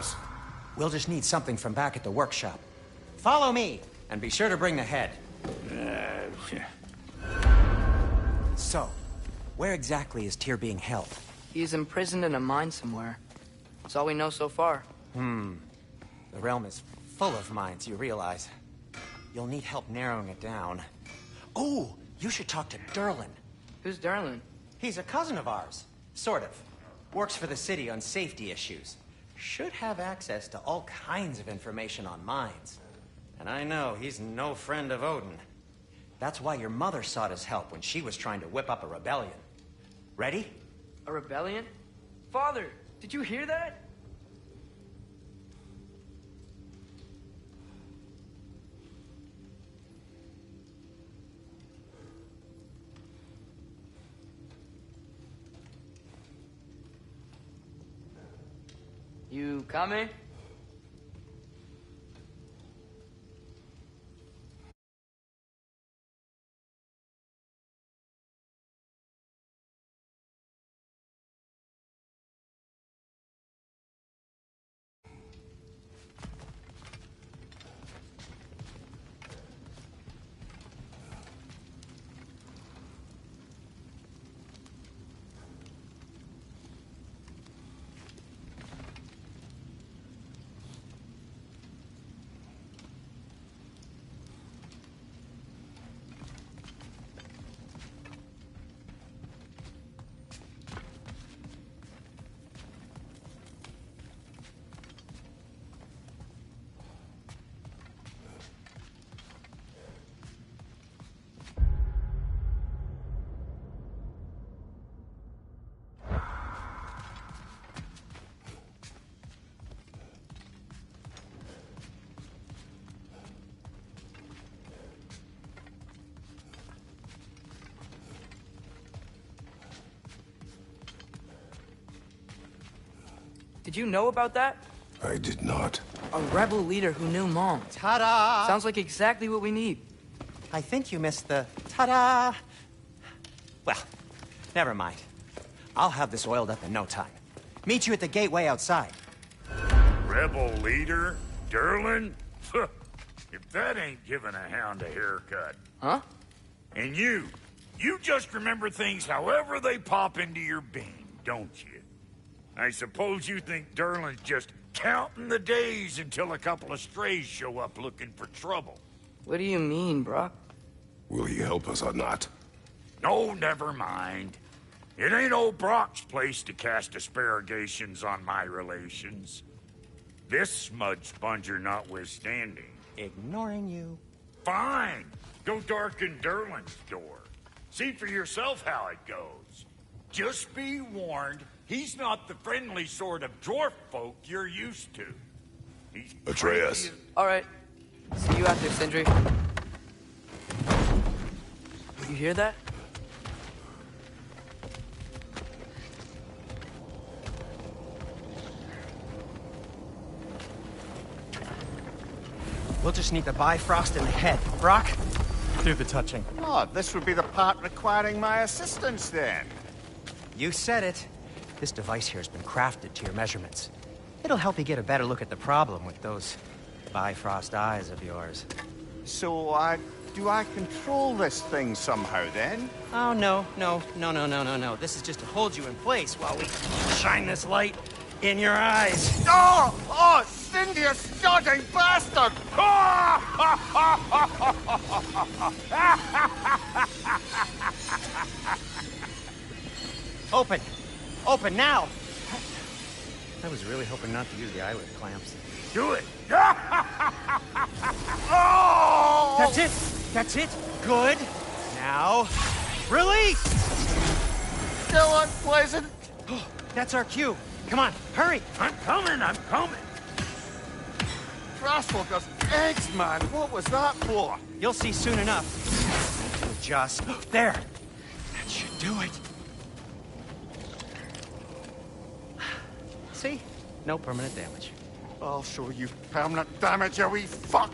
arms. We'll just need something from back at the workshop. Follow me, and be sure to bring the head. So, where exactly is Tyr being held? He's imprisoned in a mine somewhere. That's all we know so far. The realm is full of mines, you realize. You'll need help narrowing it down. Oh, you should talk to Durlin. Who's Darlin? He's a cousin of ours. Sort of. Works for the city on safety issues. Should have access to all kinds of information on mines. And I know he's no friend of Odin. That's why your mother sought his help when she was trying to whip up a rebellion. Ready? A rebellion? Father, did you hear that? You coming? Did you know about that? I did not. A rebel leader who knew Mom. Ta-da! Sounds like exactly what we need. I think you missed the ta-da! Well, never mind. I'll have this oiled up in no time. Meet you at the gateway outside. Rebel leader? Durlin? If that ain't giving a hound a haircut. Huh? And you just remember things however they pop into your bean, don't you? I suppose you think Durlin's just counting the days until a couple of strays show up looking for trouble. What do you mean, Brock? Will he help us or not? No, never mind. It ain't old Brock's place to cast aspersions on my relations. This smudge sponger notwithstanding. Ignoring you. Fine. Go darken Durlin's door. See for yourself how it goes. Just be warned, he's not the friendly sort of dwarf folk you're used to. He's Atreus. All right. See you out there, Sindri. You hear that? We'll just need the Bifrost in the head. Brock, do the touching. Oh, this would be the part requiring my assistance, then. You said it. This device here has been crafted to your measurements. It'll help you get a better look at the problem with those Bifrost eyes of yours. So, do I control this thing somehow, then? Oh, no. This is just to hold you in place while we shine this light in your eyes. Oh, Cindy, you sodding bastard! Open now! I was really hoping not to use the eyelid clamps. Do it! Oh! That's it! Good! Now, release! Still unpleasant. That's our cue. Come on, hurry! I'm coming! Frostwalker's eggs, man. What was that for? You'll see soon enough. Just there. That should do it. See? No permanent damage. I'll show you permanent damage, you wee fuck.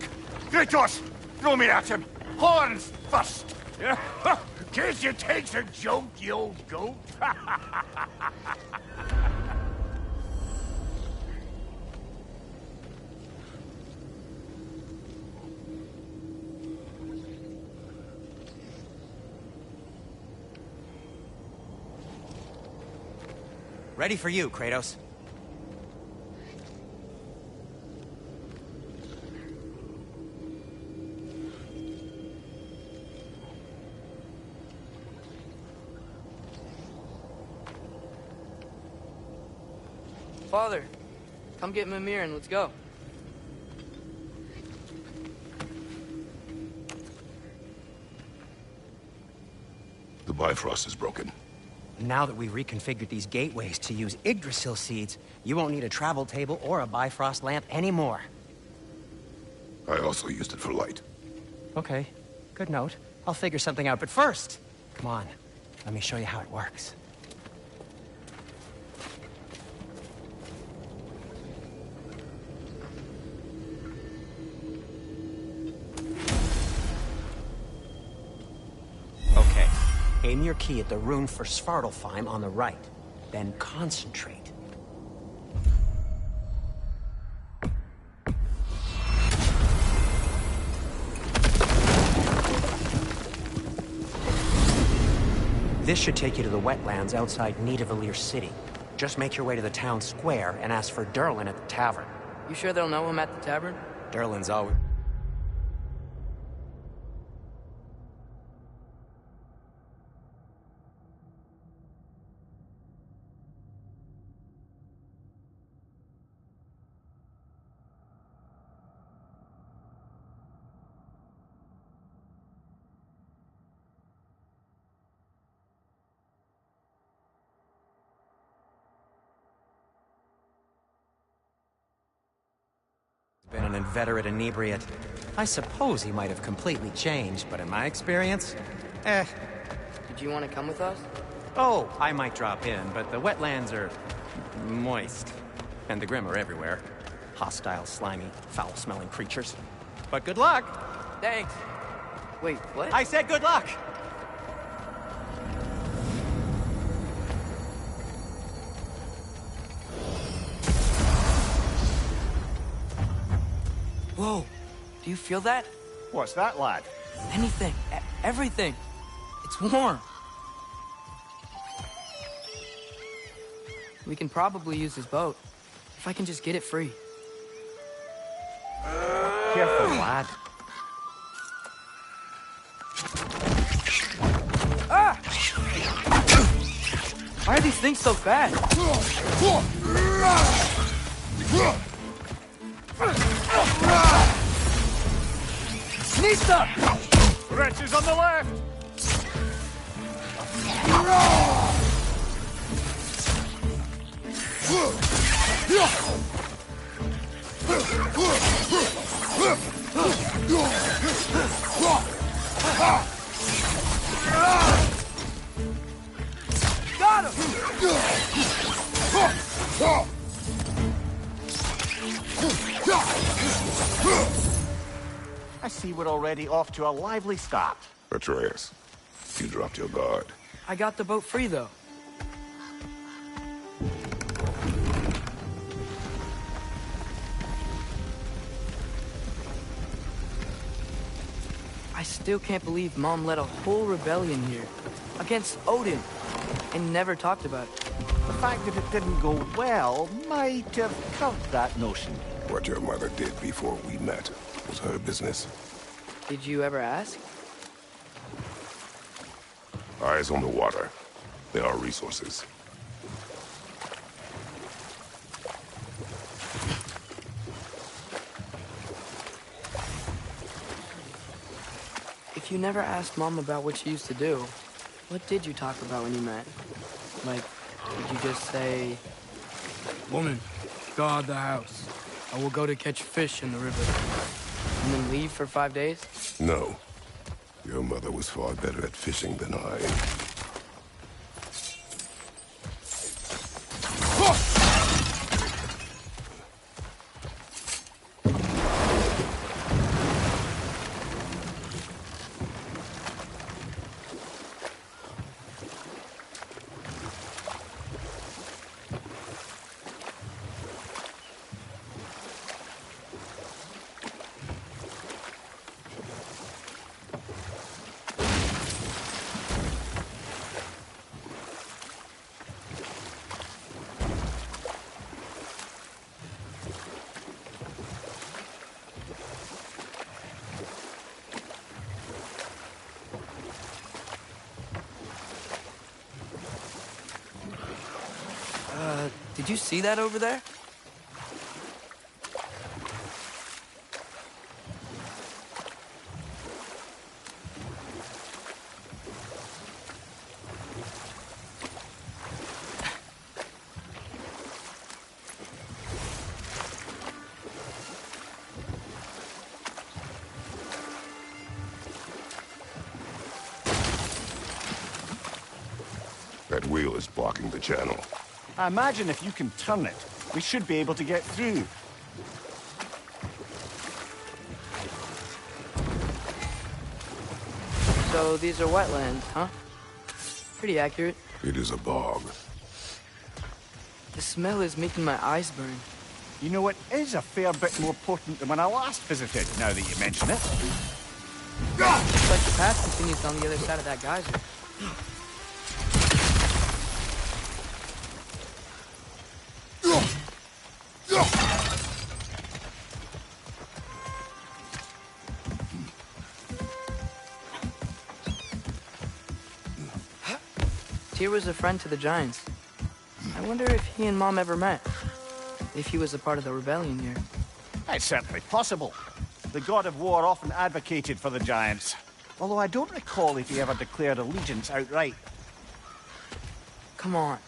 Kratos, throw me at him. Horns first. Guess you takes a joke, you old goat. Ready for you, Kratos. Father, come get Mimir and let's go. The Bifrost is broken. Now that we've reconfigured these gateways to use Yggdrasil seeds, you won't need a travel table or a Bifrost lamp anymore. I also used it for light. Okay, good note. I'll figure something out, but first, come on, let me show you how it works. Okay, aim your key at the rune for Svartalfheim on the right, then concentrate. This should take you to the wetlands outside Nidavellir City. Just make your way to the town square and ask for Durlin at the tavern. You sure they'll know him at the tavern? Durlin's always... been an inveterate inebriate. I suppose he might have completely changed, but in my experience, Did you want to come with us? Oh, I might drop in, but the wetlands are moist. And the Grim are everywhere. Hostile, slimy, foul-smelling creatures. But good luck! Thanks. Wait, what? I said good luck! Whoa, do you feel that? What's that, lad? Anything, everything. It's warm. We can probably use his boat, if I can just get it free. Careful, lad. Ah! Why are these things so fast? Nista! Wretches on the left! Got him! I see we're already off to a lively start. Atreus, you dropped your guard. I got the boat free, though. I still can't believe Mom led a whole rebellion here. Against Odin. And never talked about it. The fact that it didn't go well might have covered that notion. What your mother did before we met was her business. Did you ever ask? Eyes on the water. There are resources. If you never asked Mom about what she used to do, what did you talk about when you met? Like, did you just say... Woman, guard the house. I will go to catch fish in the river. And then leave for 5 days? No. Your mother was far better at fishing than I. Did you see that over there? That wheel is blocking the channel. I imagine if you can turn it, we should be able to get through. So these are wetlands, huh? Pretty accurate. It is a bog. The smell is making my eyes burn. You know, it is a fair bit more potent than when I last visited, now that you mention it. Looks like the path continues on the other side of that geyser. Tyr was a friend to the Giants. I wonder if he and Mom ever met. If he was a part of the rebellion here. It's certainly possible. The god of war often advocated for the Giants. Although I don't recall if he ever declared allegiance outright. Come on.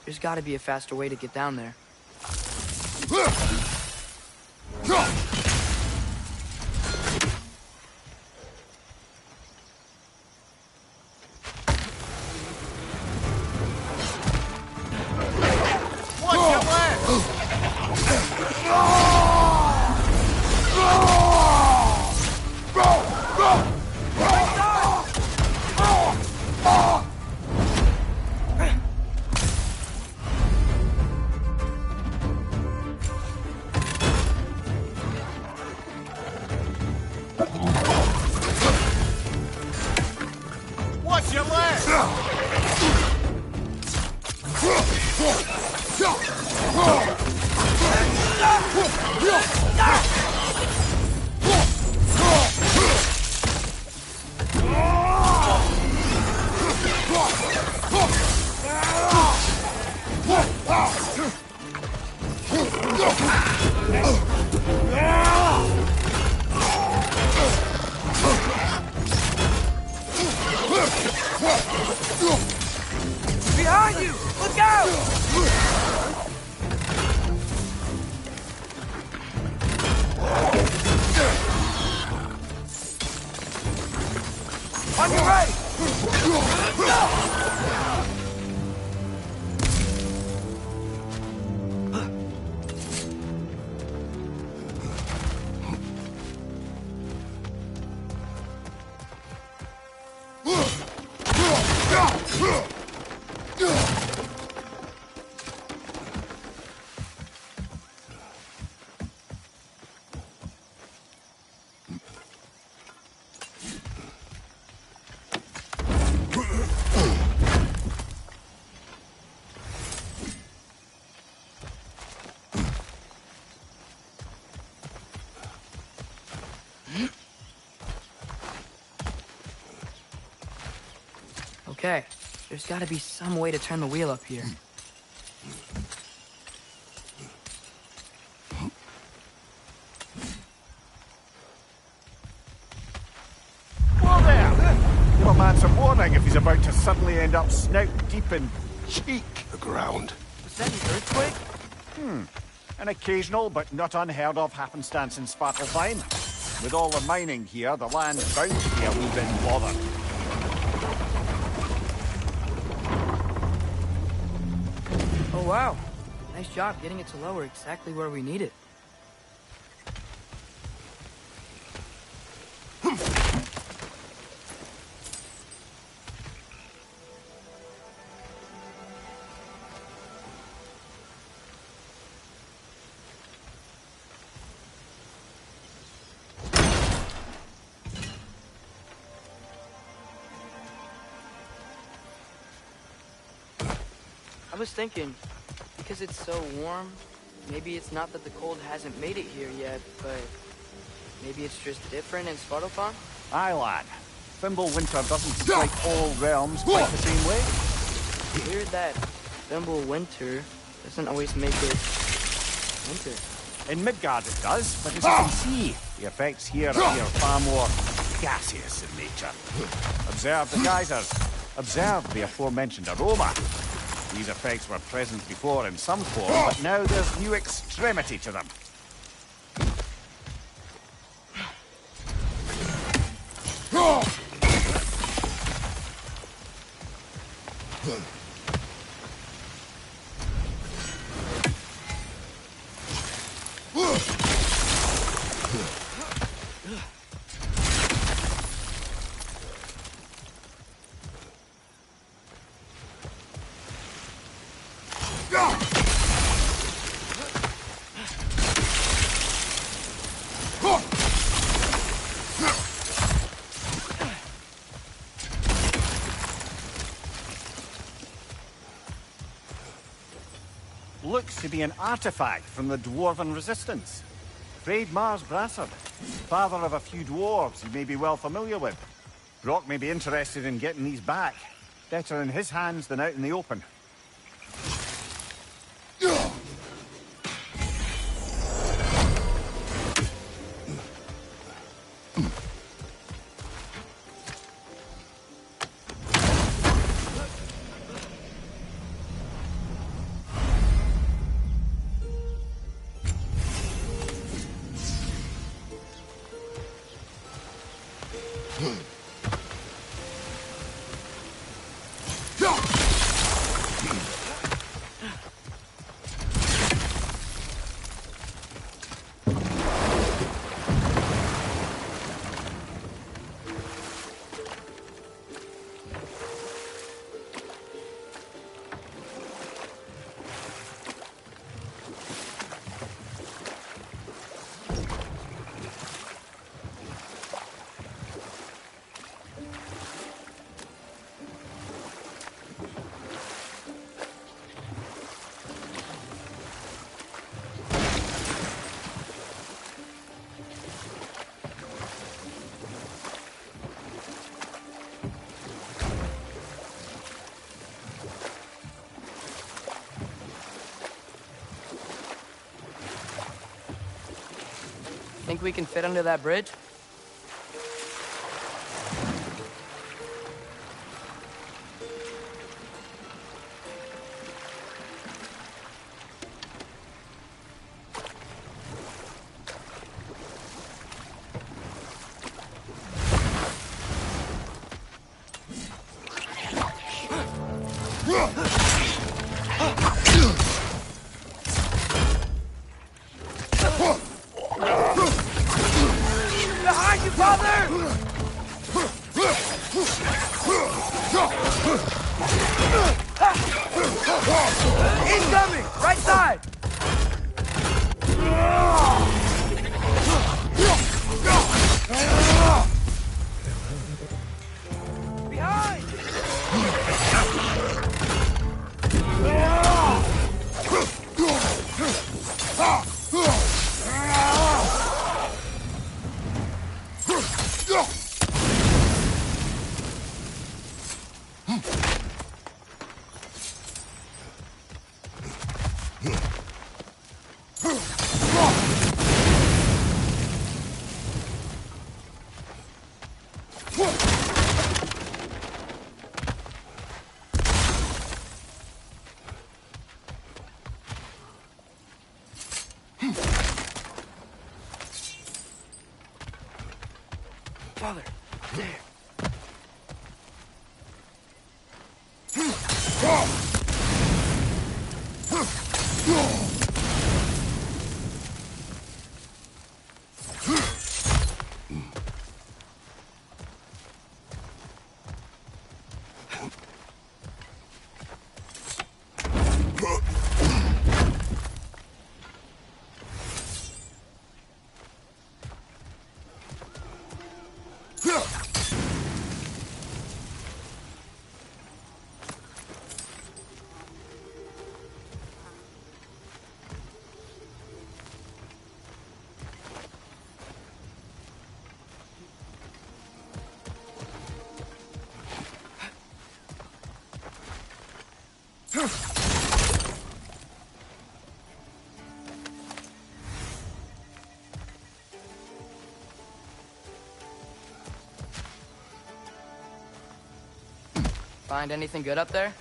There's gotta be a faster way to get down there. Watch your left! Behind you! Look out! On your right! Okay, there's gotta be some way to turn the wheel up here. Whoa there! Give a man some warning if he's about to suddenly end up snout deep in cheek. The ground. Was that an earthquake? An occasional but not unheard of happenstance in Svartalfheim. With all the mining here, the land's bound to be a wee bit bothered. Oh wow, nice job getting it to lower exactly where we need it. I was thinking, because it's so warm, maybe it's not that the cold hasn't made it here yet, but maybe it's just different in Svartalfheim? Aye, lad. Thimble winter doesn't strike all realms quite the same way. Weird that Thimble Winter doesn't always make it winter. In Midgard it does, but as you can see, the effects here appear far more gaseous in nature. Observe the geysers. Observe the aforementioned aroma. These effects were present before in some form, but now there's new extremity to them. Looks to be an artifact from the Dwarven Resistance. Freydmar's Brassard, father of a few dwarves you may be well familiar with. Brock may be interested in getting these back. Better in his hands than out in the open. Think we can fit under that bridge? Behind you, father! Incoming! Right side! Behind! Father, there. Find anything good up there?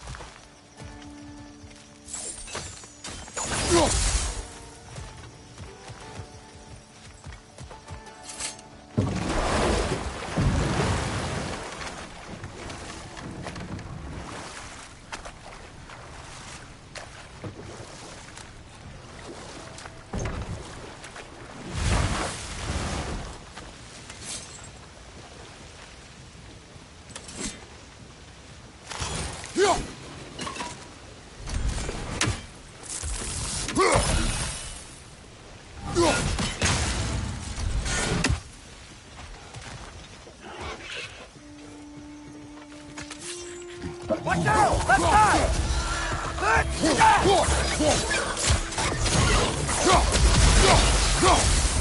Watch out! Left side!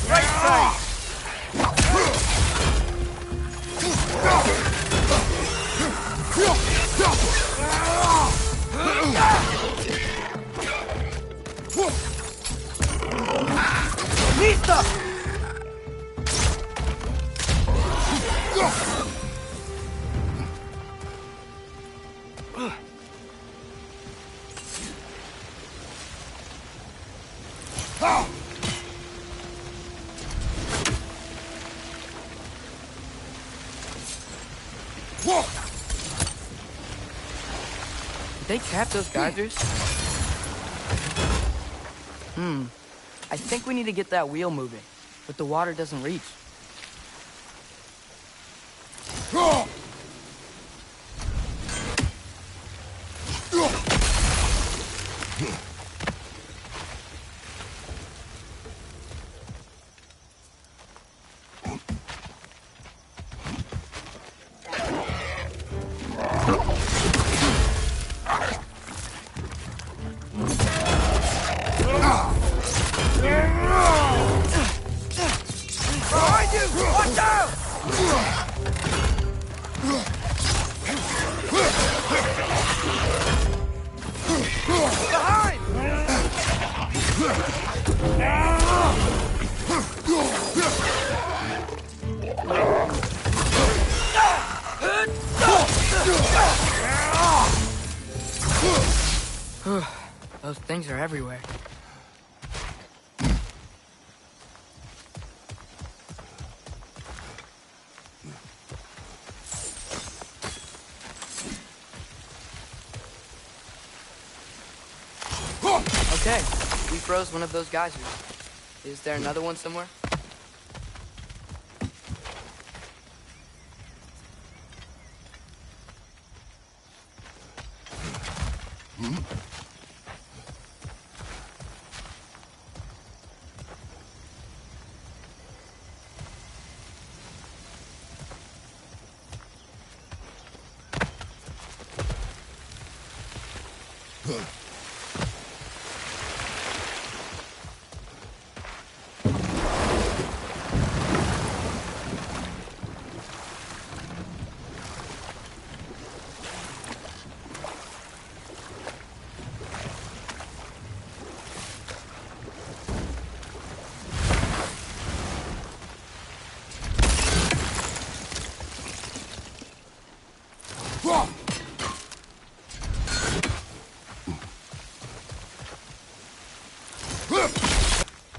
Right side! Lista! Did they cap those geysers? I think we need to get that wheel moving, but the water doesn't reach. Behind you! Watch out! Behind! Those things are everywhere. Okay, we froze one of those geysers. Is there another one somewhere?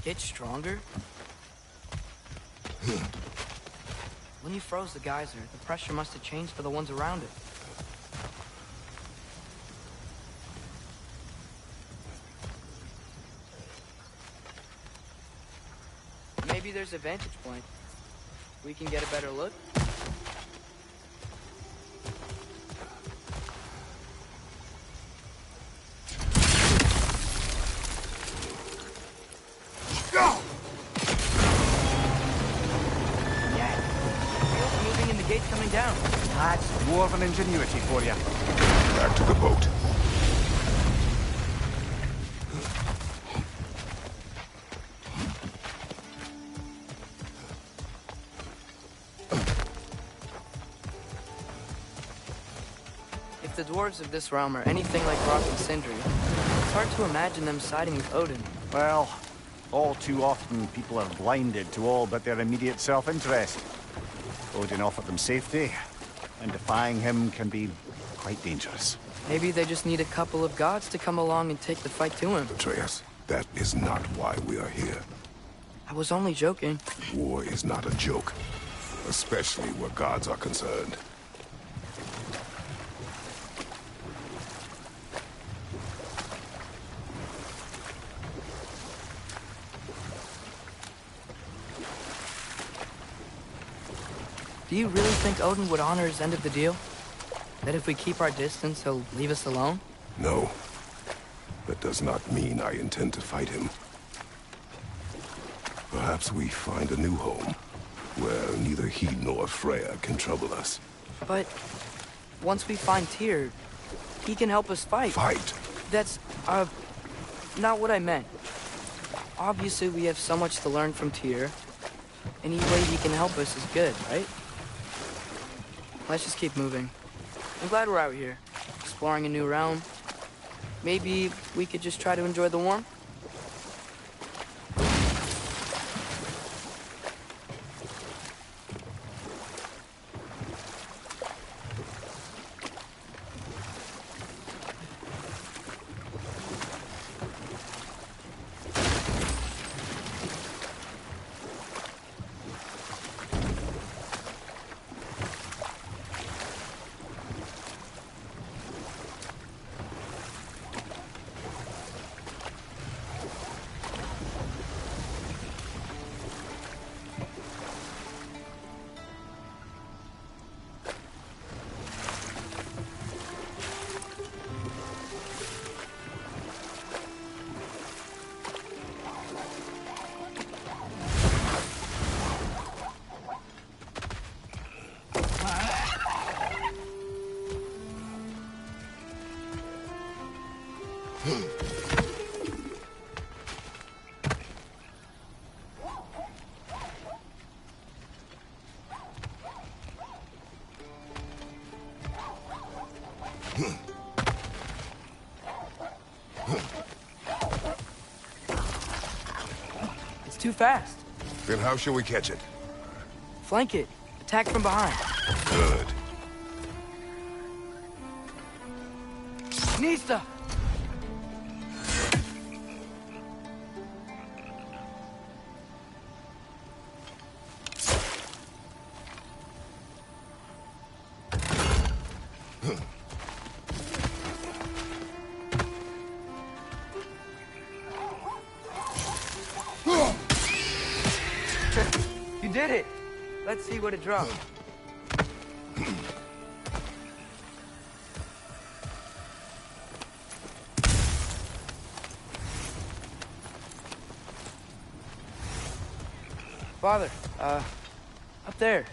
Get stronger? When you froze the geyser, the pressure must have changed for the ones around it. Maybe there's a vantage point. We can get a better look. Coming down. That's dwarven ingenuity for you. Back to the boat. If the dwarves of this realm are anything like Rock and Sindri, it's hard to imagine them siding with Odin. Well, all too often people are blinded to all but their immediate self-interest. Odin offered them safety, and defying him can be quite dangerous. Maybe they just need a couple of gods to come along and take the fight to him. Atreus, that is not why we are here. I was only joking. War is not a joke, especially where gods are concerned. Do you really think Odin would honor his end of the deal? That if we keep our distance, he'll leave us alone? No. That does not mean I intend to fight him. Perhaps we find a new home, where neither he nor Freya can trouble us. But once we find Tyr, he can help us fight. Fight? That's, not what I meant. Obviously, we have so much to learn from Tyr. Any way he can help us is good, right? Let's just keep moving. I'm glad we're out here, exploring a new realm. Maybe we could just try to enjoy the warmth? It's too fast. Then how shall we catch it? Flank it. Attack from behind. Good. Nista! You did it! Let's see what it dropped. Father, up there.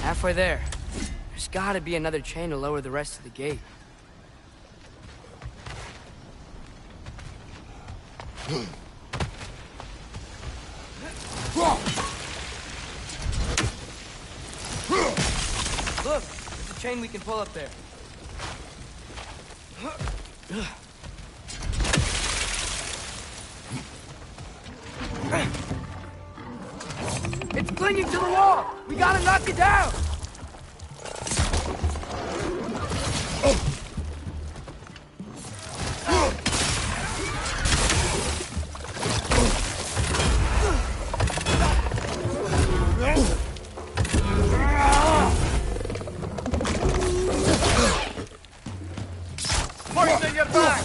Halfway there. There's gotta be another chain to lower the rest of the gate. Look, there's a chain we can pull up there. It's clinging to the wall! We gotta knock it down! Force in your back!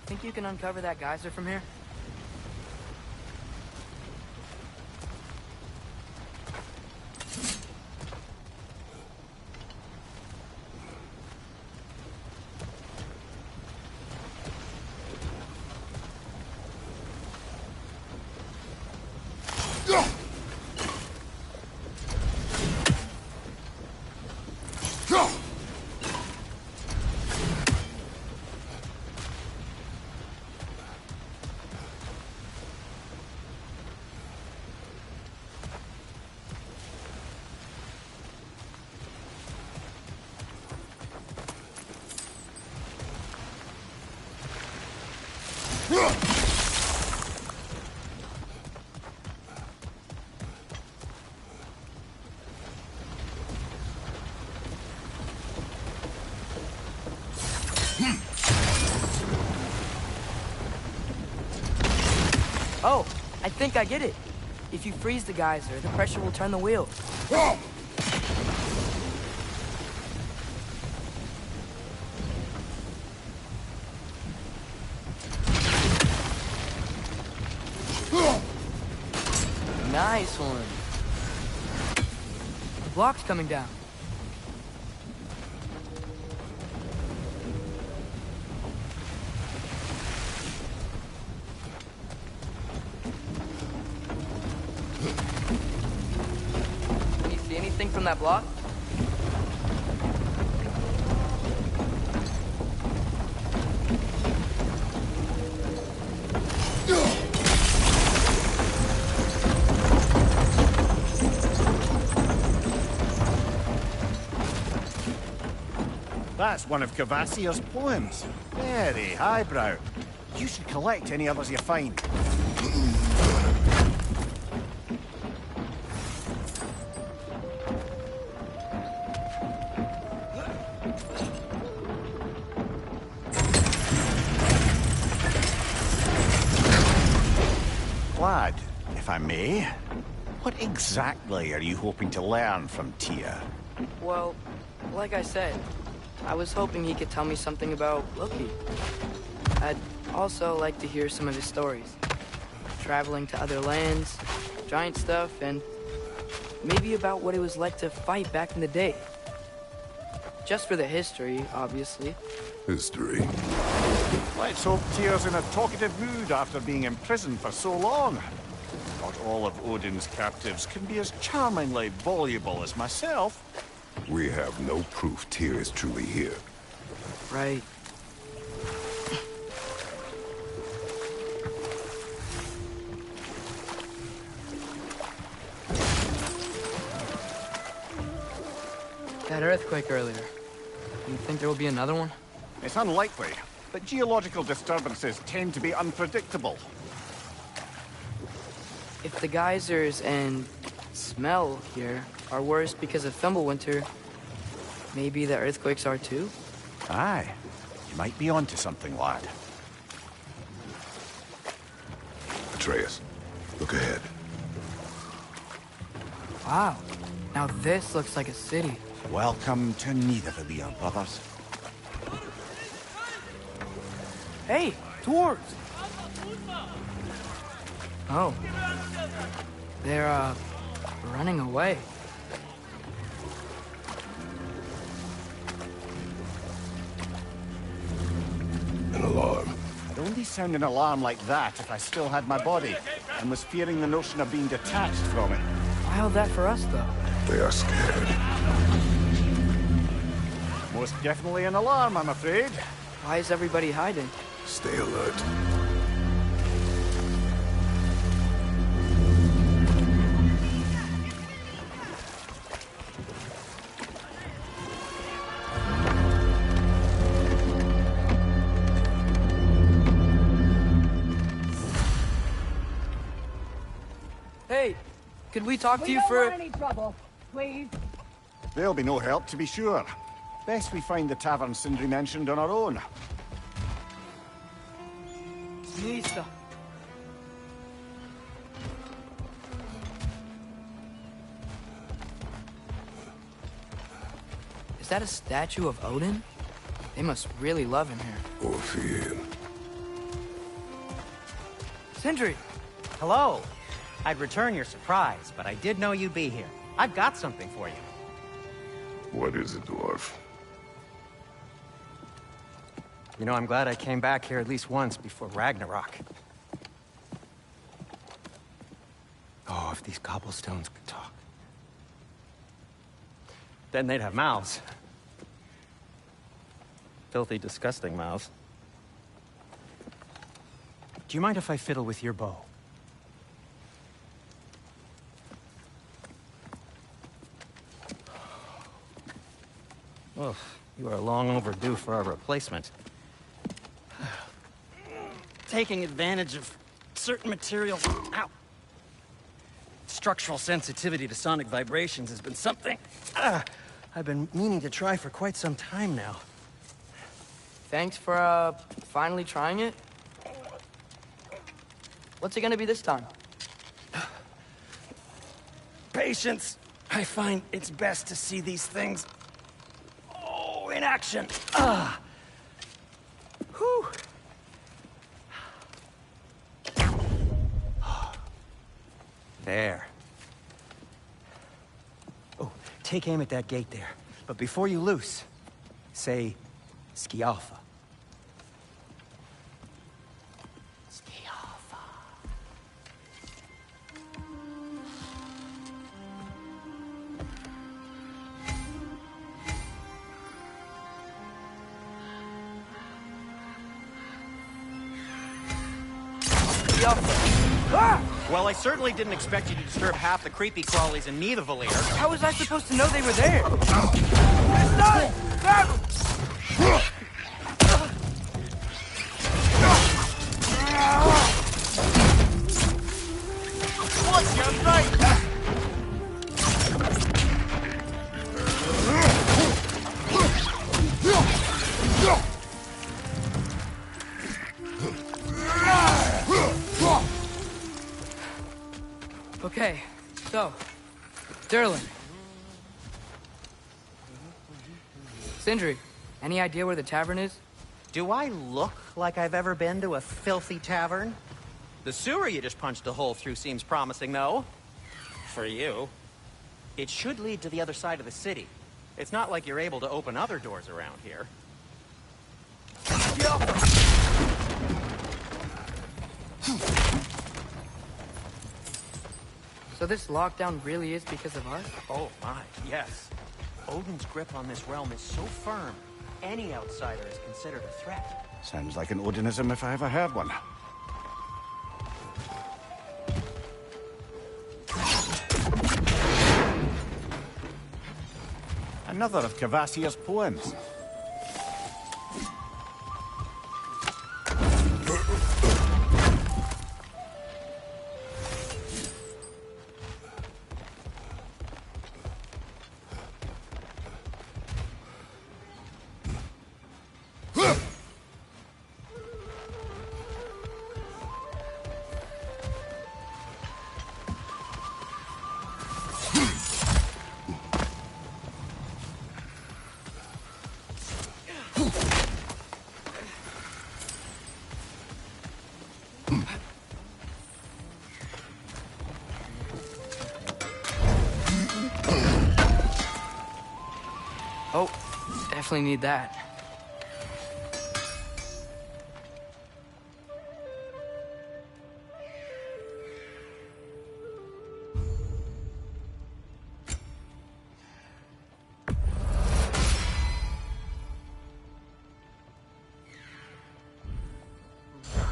Think you can uncover that geyser from here? Oh, I think I get it. If you freeze the geyser, the pressure will turn the wheel. Nice one. The block's coming down. Can you see anything from that block? That's one of Cavassier's poems. Very highbrow. You should collect any others you find. Lad, if I may, what exactly are you hoping to learn from Tyr? Well, like I said, I was hoping he could tell me something about Loki. I'd also like to hear some of his stories. Traveling to other lands, giant stuff, and maybe about what it was like to fight back in the day. Just for the history, obviously. History. Let's hope Tyr's in a talkative mood after being imprisoned for so long. Not all of Odin's captives can be as charmingly voluble as myself. We have no proof Tyr is truly here. Right. That earthquake earlier. You think there will be another one? It's unlikely, but geological disturbances tend to be unpredictable. If the geysers and smell here are worse because of Fimbulwinter, maybe the earthquakes are too? Aye. You might be onto something, lad. Atreus, look ahead. Wow. Now this looks like a city. Welcome to Nidavellir, brothers. Hey, dwarves! Oh. They're, running away. An alarm. I'd only sound an alarm like that if I still had my body, and was fearing the notion of being detached from it. Why held that for us, though? They are scared. Most definitely an alarm, I'm afraid. Why is everybody hiding? Stay alert. Hey, could we talk to We you don't for... want any trouble, please. There'll be no help, to be sure. Best we find the tavern Sindri mentioned on our own. Mista. Is that a statue of Odin? They must really love him here. Or fear him. Sindri! Hello. I'd return your surprise, but I did know you'd be here. I've got something for you. What is it, dwarf? You know, I'm glad I came back here at least once before Ragnarok. Oh, if these cobblestones could talk. Then they'd have mouths. Filthy, disgusting mouths. Do you mind if I fiddle with your bow? Well, you are long overdue for a replacement. Taking advantage of certain materials. Ow! Structural sensitivity to sonic vibrations has been something I've been meaning to try for quite some time now. Thanks for, finally trying it. What's it gonna be this time? Patience. I find it's best to see these things, in action. Whew. There. Oh, take aim at that gate there. But before you loose, say, Skialfa. Skialfa. Well, I certainly didn't expect you to disturb half the creepy crawlies in Nidavellir. How was I supposed to know they were there? What's your right? Okay, so, Durlin. Sindri, any idea where the tavern is? Do I look like I've ever been to a filthy tavern? The sewer you just punched a hole through seems promising, though. For you. It should lead to the other side of the city. It's not like you're able to open other doors around here. So this lockdown really is because of us? Oh my, yes. Odin's grip on this realm is so firm, any outsider is considered a threat. Sounds like an Odinism if I ever heard one. Another of Kvasir's poems. Oh, definitely need that.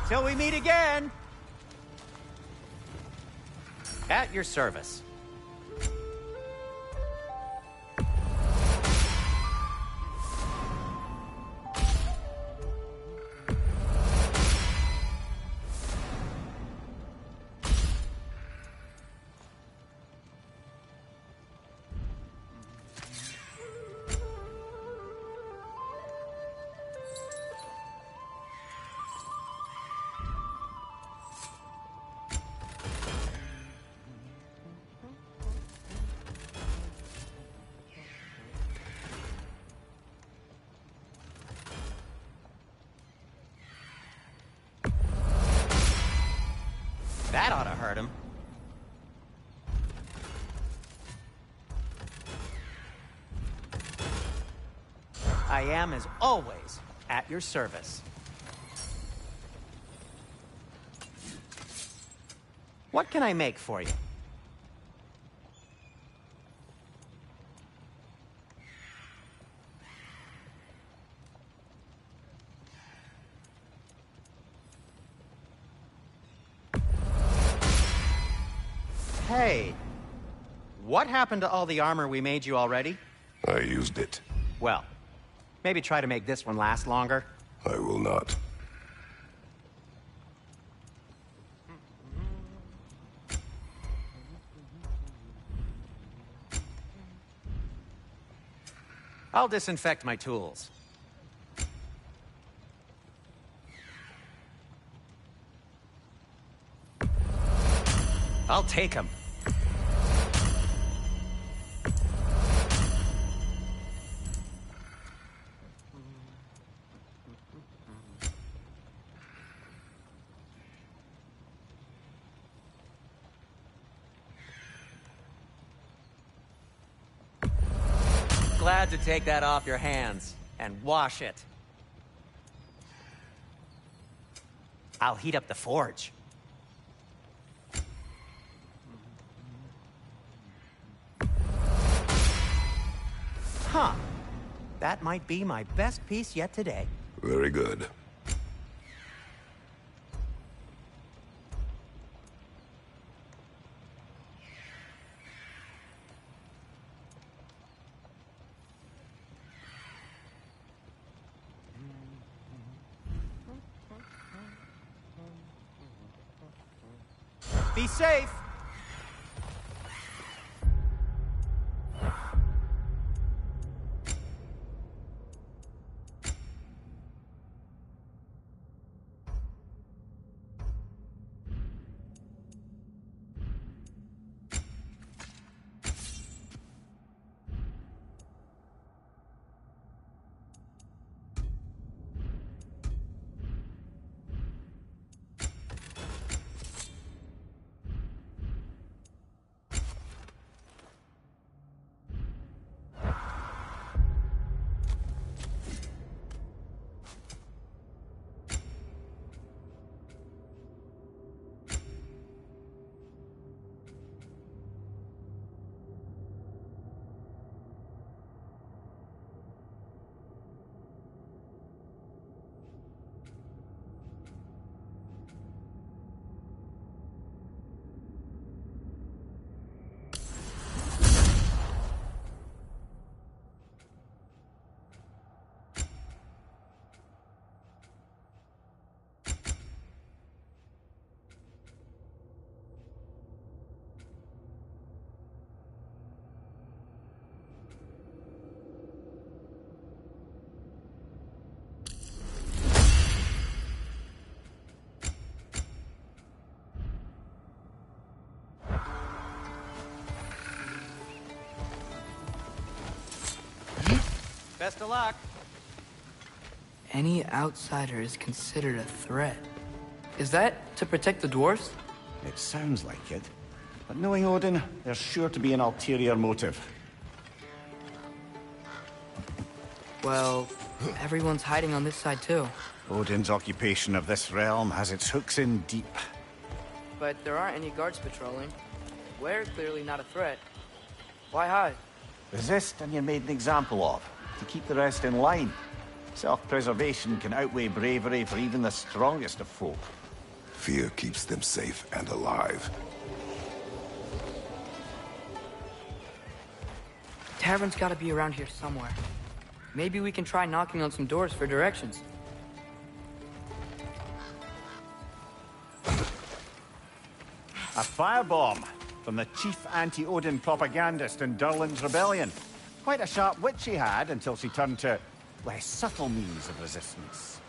Till we meet again! At your service. That ought to hurt him. I am, as always, at your service. What can I make for you? Hey, what happened to all the armor we made you already? I used it. Well, maybe try to make this one last longer. I will not. I'll disinfect my tools. I'll take him. Glad to take that off your hands and wash it. I'll heat up the forge. Huh. That might be my best piece yet today. Very good. Be safe! Best of luck. Any outsider is considered a threat. Is that to protect the dwarves? It sounds like it. But knowing Odin, there's sure to be an ulterior motive. Well, everyone's hiding on this side too. Odin's occupation of this realm has its hooks in deep. But there aren't any guards patrolling. We're clearly not a threat. Why hide? Resist and you're made an example of, to keep the rest in line. Self-preservation can outweigh bravery for even the strongest of folk. Fear keeps them safe and alive. Tavern's gotta be around here somewhere. Maybe we can try knocking on some doors for directions. A firebomb from the chief anti-Odin propagandist in Durlin's rebellion. Quite a sharp wit she had until she turned to less subtle means of resistance.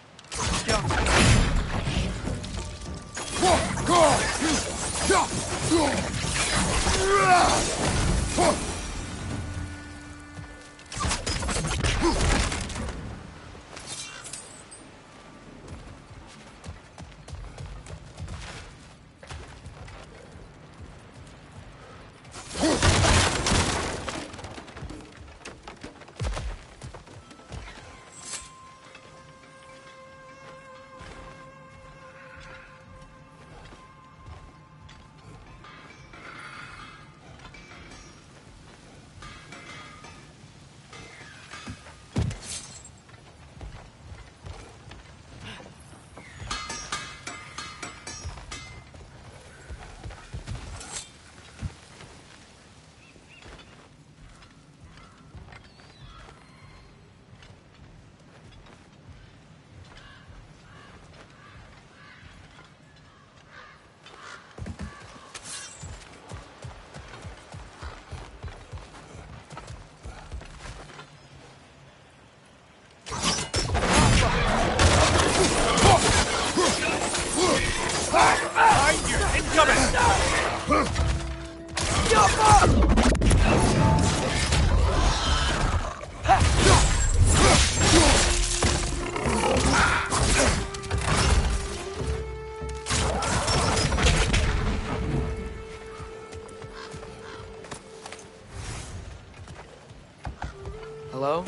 Hello?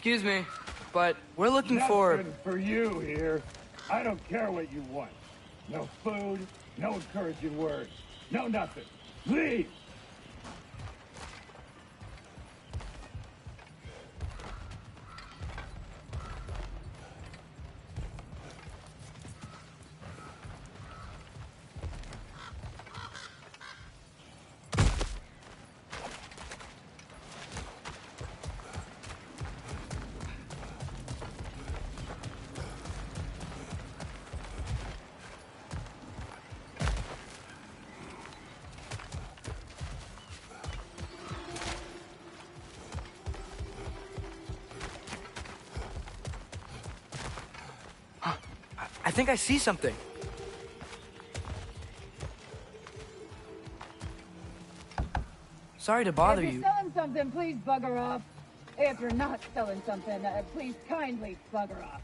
Excuse me, but we're looking for... Nothing for you here. I don't care what you want. No food, no encouraging words, no nothing. Leave! I think I see something. Sorry to bother If you. you're selling something, please bugger off. If you're not selling something, please kindly bugger off.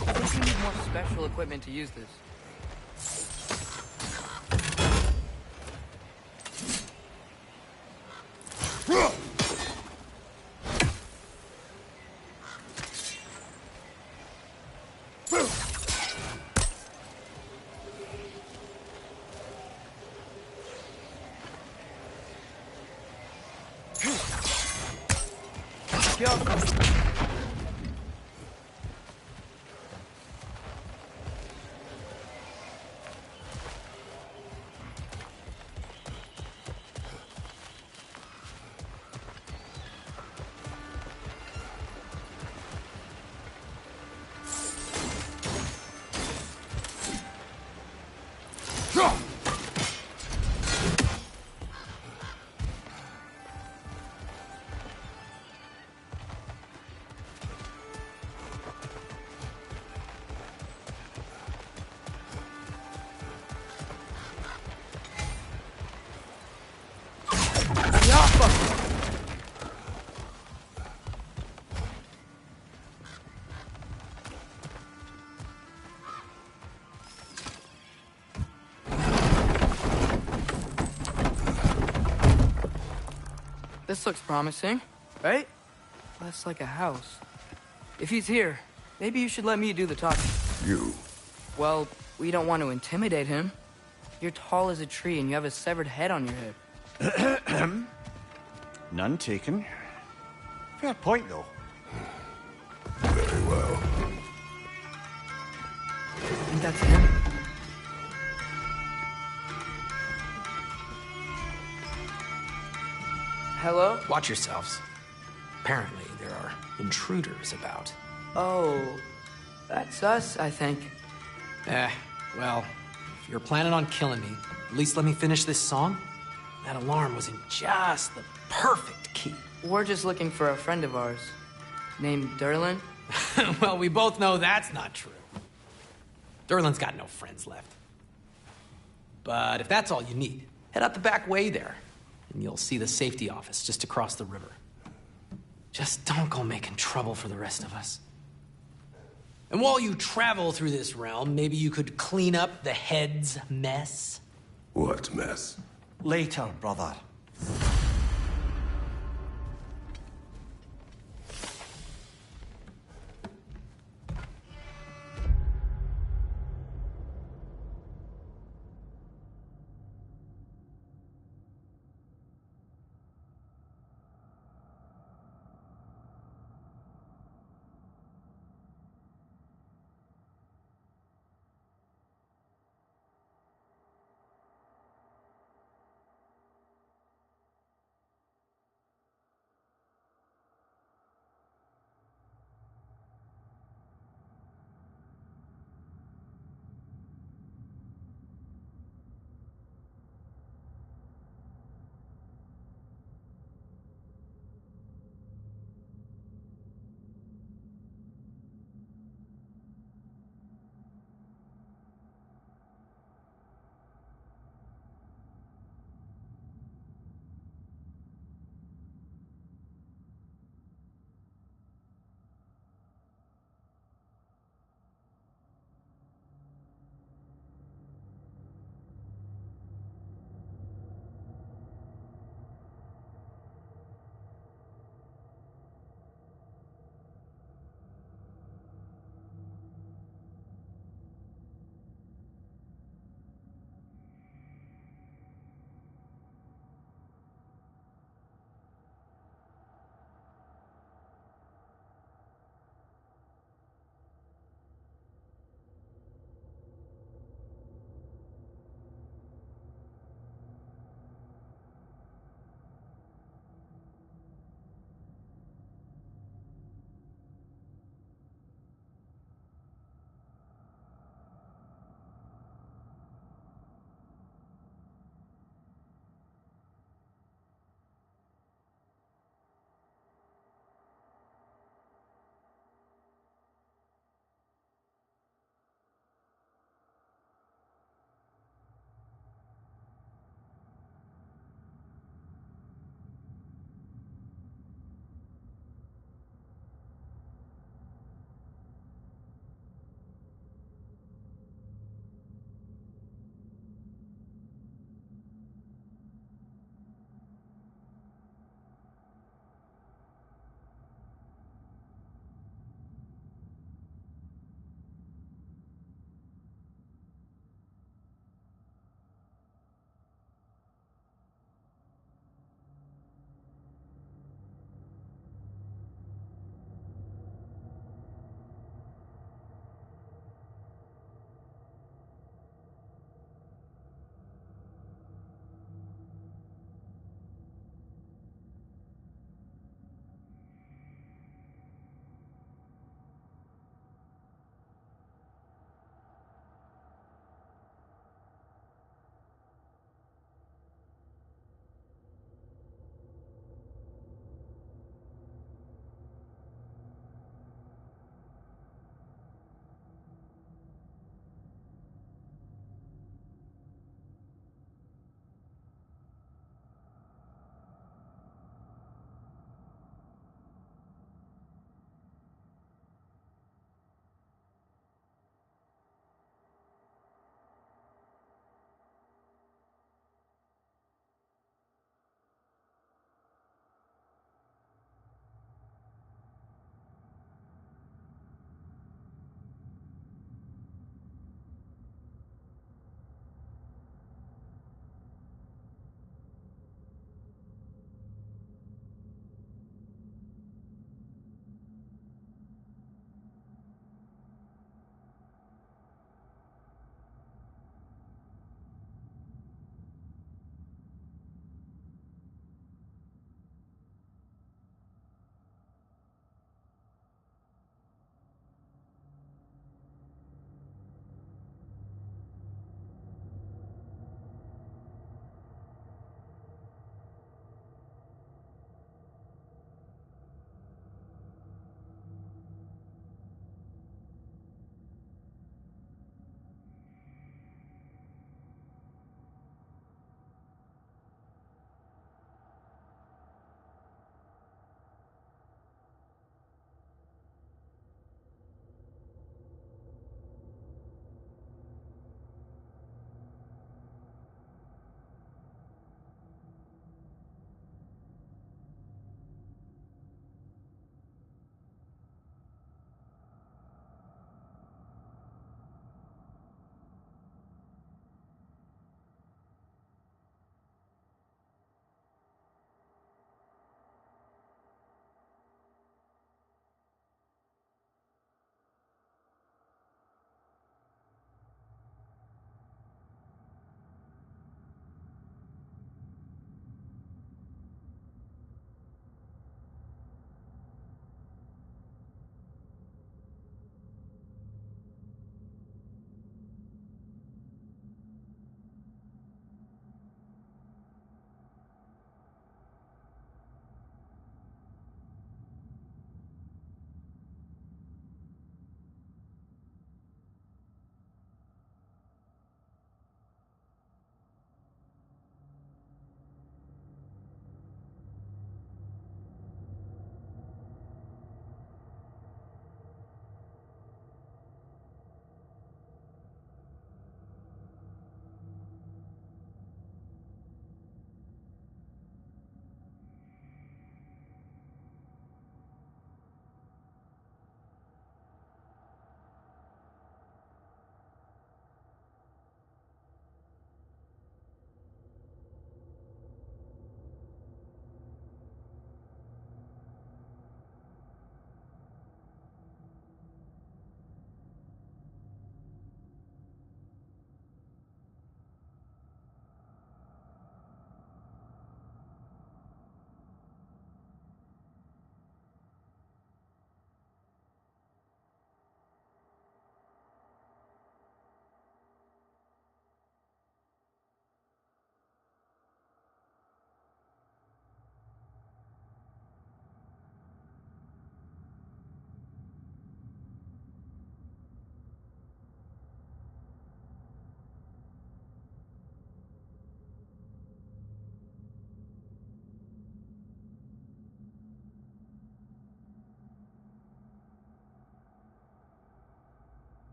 I think you need more special equipment to use this. This looks promising, right? That's like a house. If he's here, maybe you should let me do the talking. You? Well, we don't want to intimidate him. You're tall as a tree and you have a severed head on your head. None taken. Fair point, though. Very well. I think that's him. Hello? Watch yourselves. Apparently, there are intruders about. Oh, that's us, I think. Well, if you're planning on killing me, at least let me finish this song. That alarm was in just the perfect key. We're just looking for a friend of ours named Derlin. Well, we both know that's not true. Derlin's got no friends left. But if that's all you need, head out the back way there, and you'll see the safety office just across the river. Just don't go making trouble for the rest of us. And while you travel through this realm, maybe you could clean up the head's mess? What mess? Later, brother.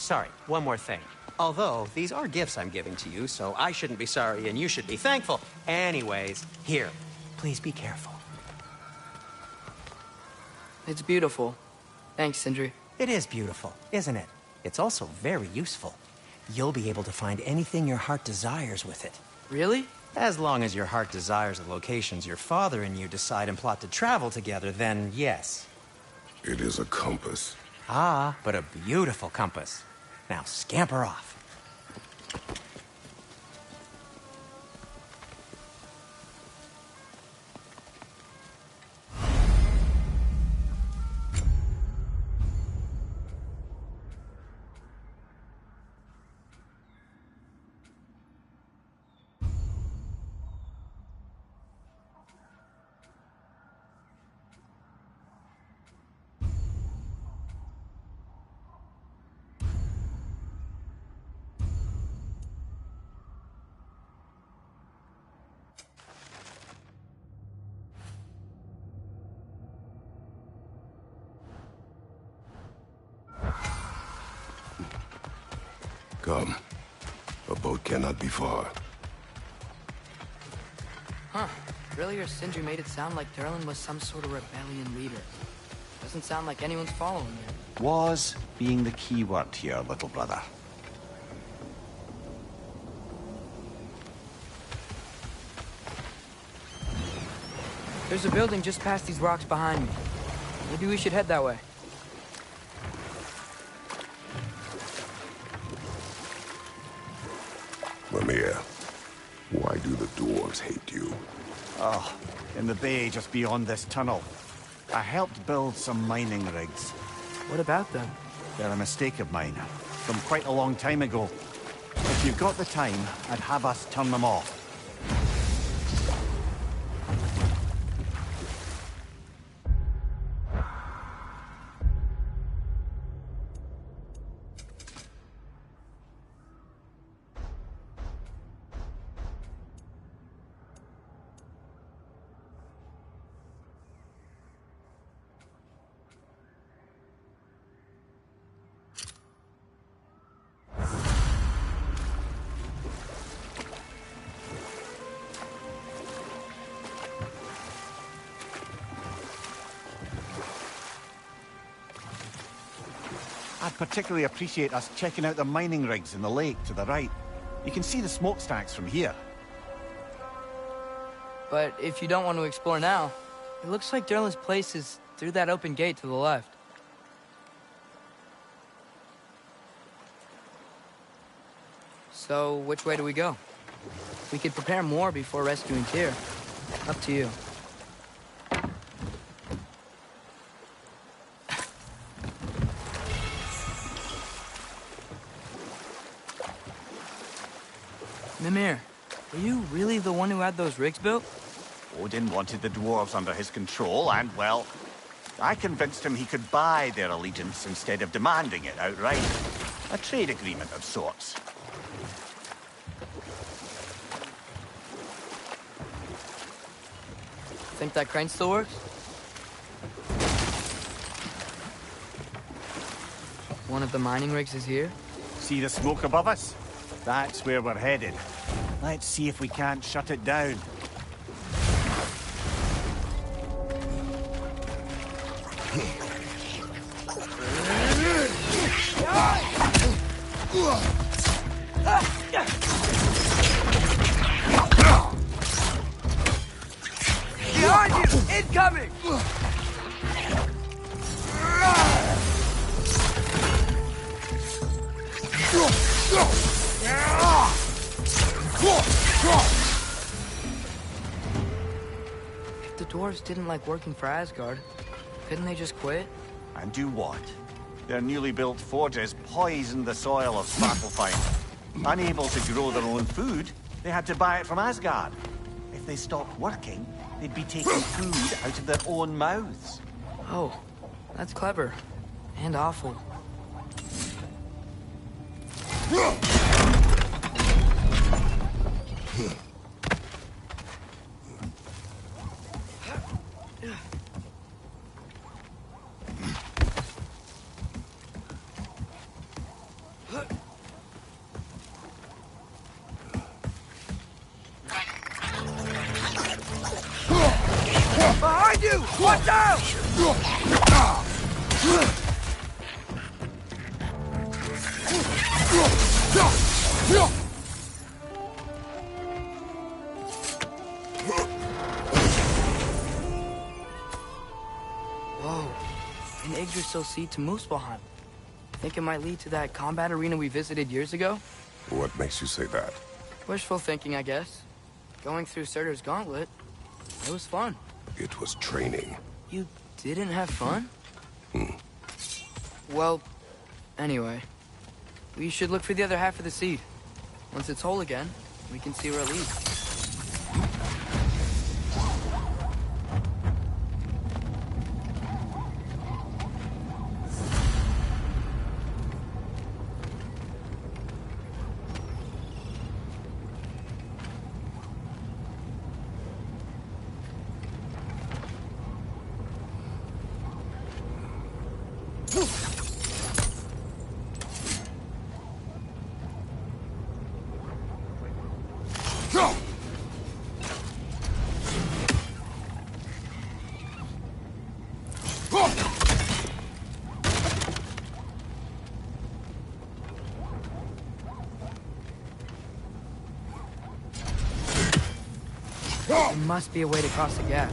sorry, one more thing. Although, these are gifts I'm giving to you, so I shouldn't be sorry and you should be thankful. Anyways, here, please be careful. It's beautiful. Thanks, Sindri. It is beautiful, isn't it? It's also very useful. You'll be able to find anything your heart desires with it. Really? As long as your heart desires the locations your father and you decide and plot to travel together, then yes. It is a compass. Ah, but a beautiful compass. Now scamper off. Come. A boat cannot be far. Huh. Earlier, Sindri made it sound like Durlin was some sort of rebellion leader. Doesn't sound like anyone's following him. Was being the key word here, little brother. There's a building just past these rocks behind me. Maybe we should head that way. Mimir, why do the dwarves hate you? Oh, in the bay just beyond this tunnel. I helped build some mining rigs. What about them? They're a mistake of mine, from quite a long time ago. If you've got the time, I'd have us turn them off. I'd particularly appreciate us checking out the mining rigs in the lake to the right. You can see the smokestacks from here. But if you don't want to explore now, it looks like Durlin's place is through that open gate to the left. So, which way do we go? We could prepare more before rescuing Tyr. Up to you. Mimir, were you really the one who had those rigs built? Odin wanted the dwarves under his control, and, well, I convinced him he could buy their allegiance instead of demanding it outright. A trade agreement of sorts. Think that crane still works? One of the mining rigs is here? See the smoke above us? That's where we're headed. Let's see if we can't shut it down. Behind you! Incoming! If the dwarves didn't like working for Asgard, couldn't they just quit? And do what? Their newly built forges poisoned the soil of Svartalfheim. Unable to grow their own food, they had to buy it from Asgard. If they stopped working, they'd be taking food out of their own mouths. Oh, that's clever. And awful. Watch out! Whoa. An Yggdrasil seed to Muspelheim. Think it might lead to that combat arena we visited years ago? What makes you say that? Wishful thinking, I guess. Going through Surtur's gauntlet, it was fun. It was training. You didn't have fun? Well, anyway. We should look for the other half of the seed. Once it's whole again, we can see where it leads. There must be a way to cross the gap.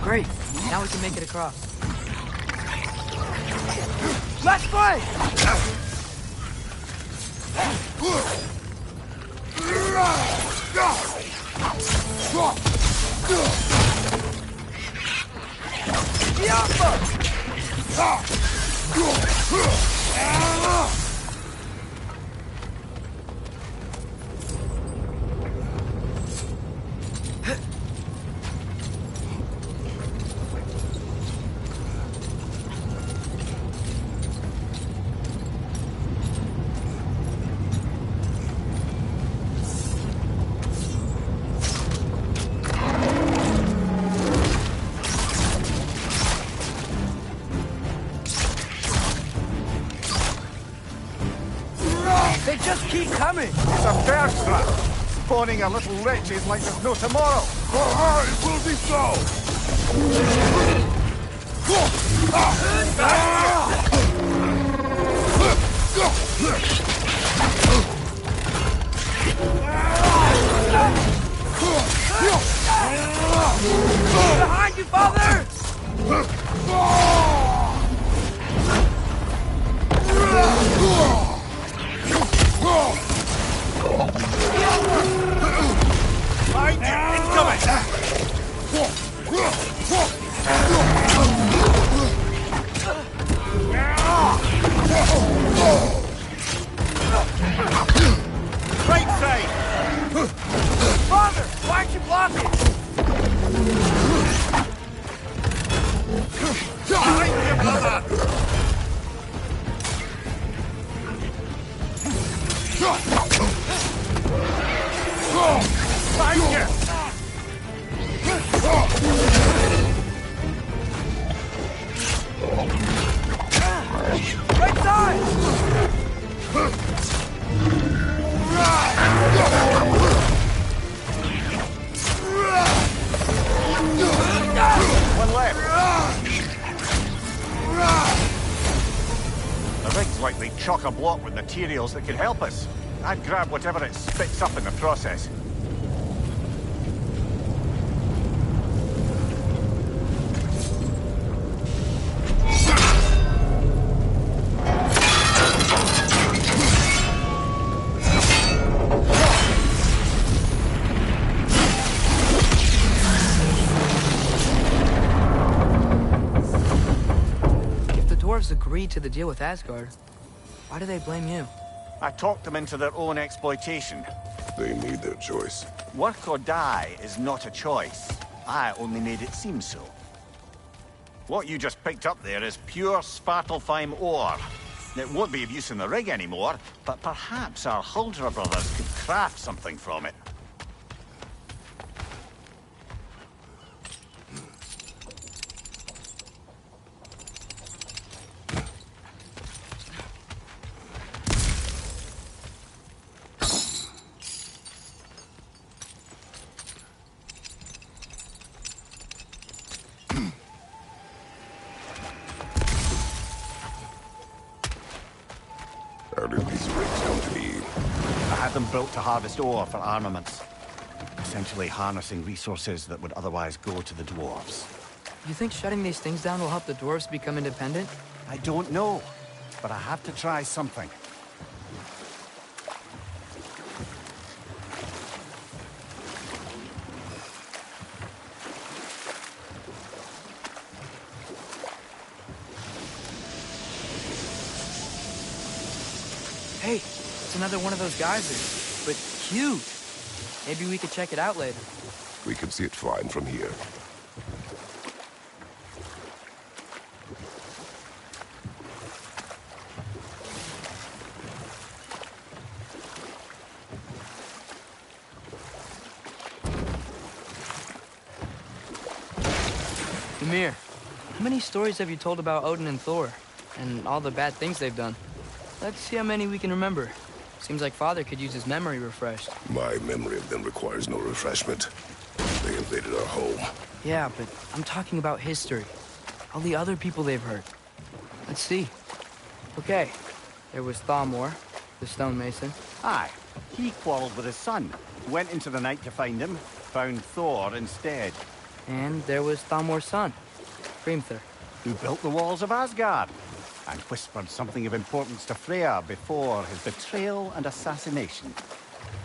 Great. Now we can make it across. Let's play! They just keep coming! It's a bear trap! Spawning a little wretches like there's no tomorrow! It will be so! Behind you, father! Behind you! Incoming! Right side! Father! Why'd you block it? Behind you, brother! Behind you! Right side! One left. The rig's likely chock-a-block with materials that could help us. I'd grab whatever it spits up in the process. Agreed to the deal with Asgard. Why do they blame you? I talked them into their own exploitation. They made their choice. Work or die is not a choice. I only made it seem so. What you just picked up there is pure Svartalfheim ore. It won't be of use in the rig anymore, but perhaps our Huldra brothers could craft something from it. How did these rigs come to be? I had them built to harvest ore for armaments. Essentially harnessing resources that would otherwise go to the dwarves. You think shutting these things down will help the dwarves become independent? I don't know, but I have to try something. Hey, it's another one of those geysers, but huge. Maybe we could check it out later. We can see it fine from here. Ymir, how many stories have you told about Odin and Thor? And all the bad things they've done? Let's see how many we can remember. Seems like Father could use his memory refreshed. My memory of them requires no refreshment. They invaded our home. Yeah, but I'm talking about history. All the other people they've hurt. Let's see. Okay, there was Thamor, the stonemason. Aye, he quarreled with his son. Went into the night to find him, found Thor instead. And there was Thamor's son, Grimthur. Who built the walls of Asgard, and whispered something of importance to Freya before his betrayal and assassination.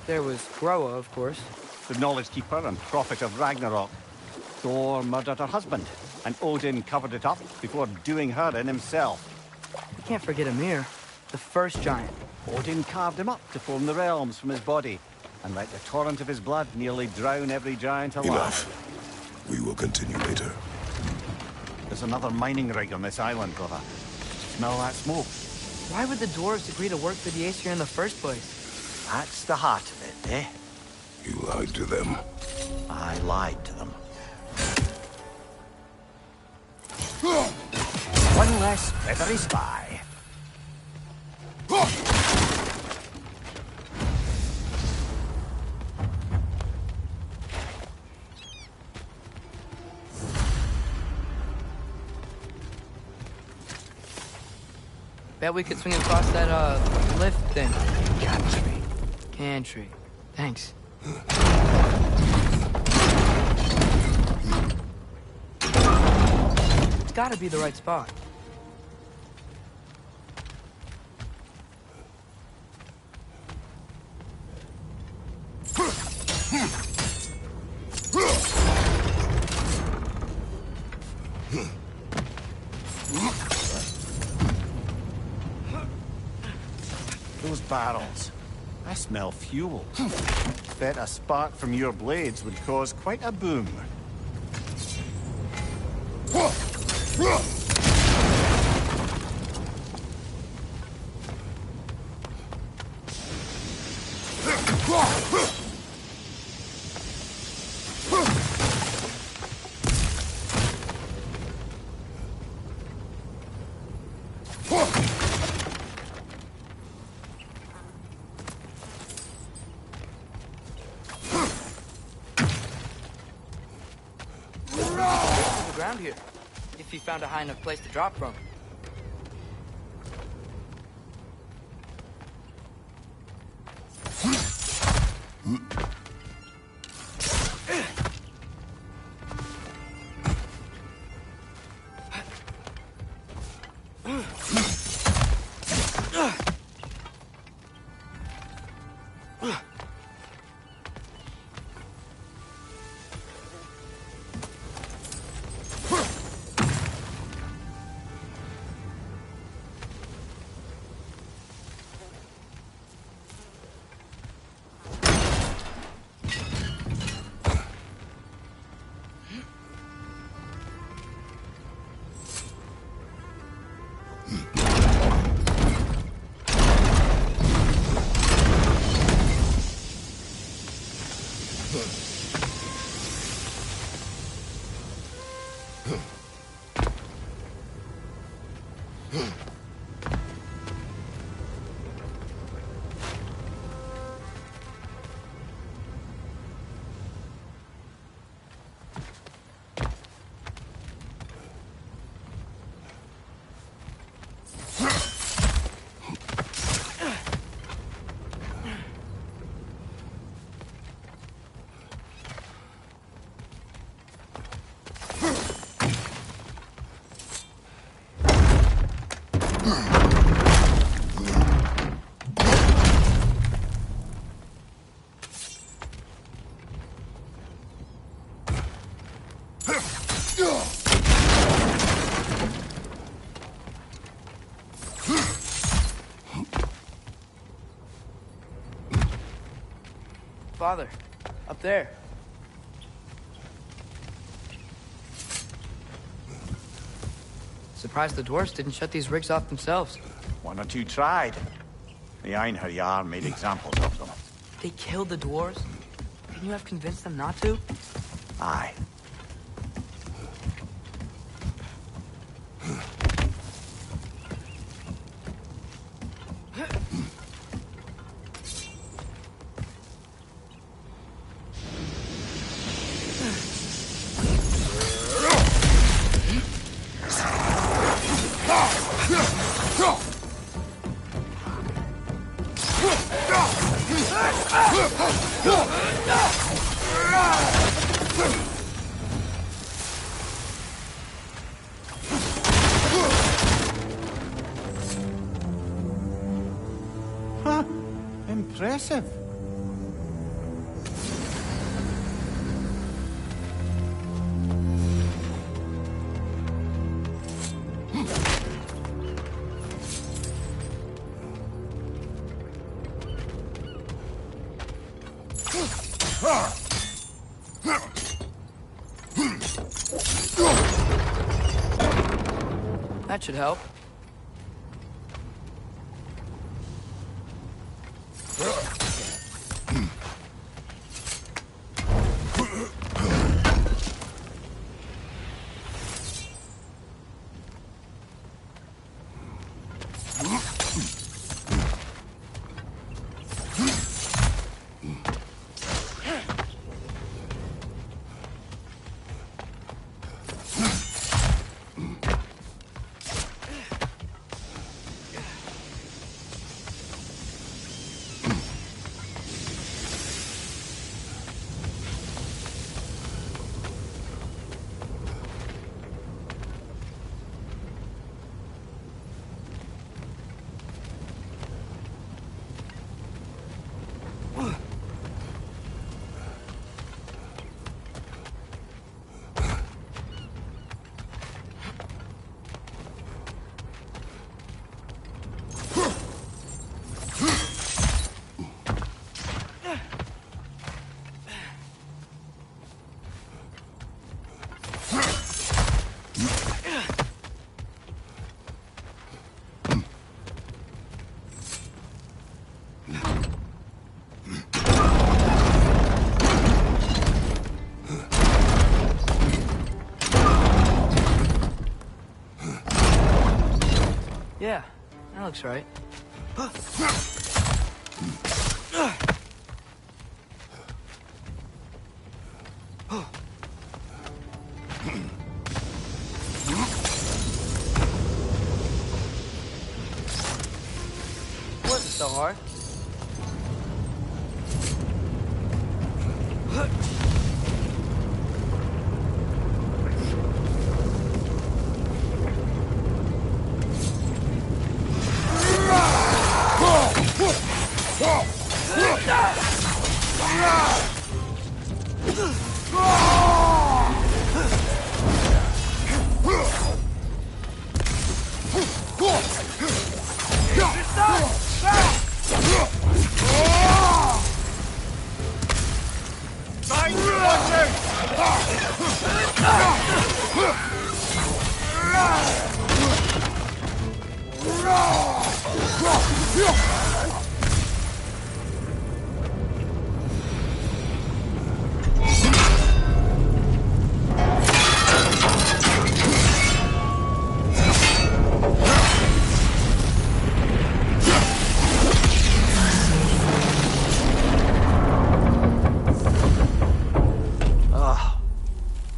There was Groa, of course. The knowledge keeper and prophet of Ragnarok. Thor murdered her husband, and Odin covered it up before doing her in himself. You can't forget Ymir, the first giant. Odin carved him up to form the realms from his body, and let the torrent of his blood nearly drown every giant alive. Enough. We will continue later. There's another mining rig on this island, brother. Smell that smoke? Why would the dwarves agree to work for the Aesir in the first place? That's the heart of it, eh? You lied to them. I lied to them. One less feathery spy. Bet we could swing across that, lift thing. Gantry. Gantry. Thanks. It's gotta be the right spot. Those barrels. I smell fuel. Bet a spark from your blades would cause quite a boom. Around here, if you found a high enough place to drop from. Father, up there. Surprised the dwarves didn't shut these rigs off themselves. One or two tried. The Einherjar made examples of them. They killed the dwarves? Couldn't you have convinced them not to? Aye. Huh. Impressive. That should help. Yeah, that looks right. Wasn't so hard.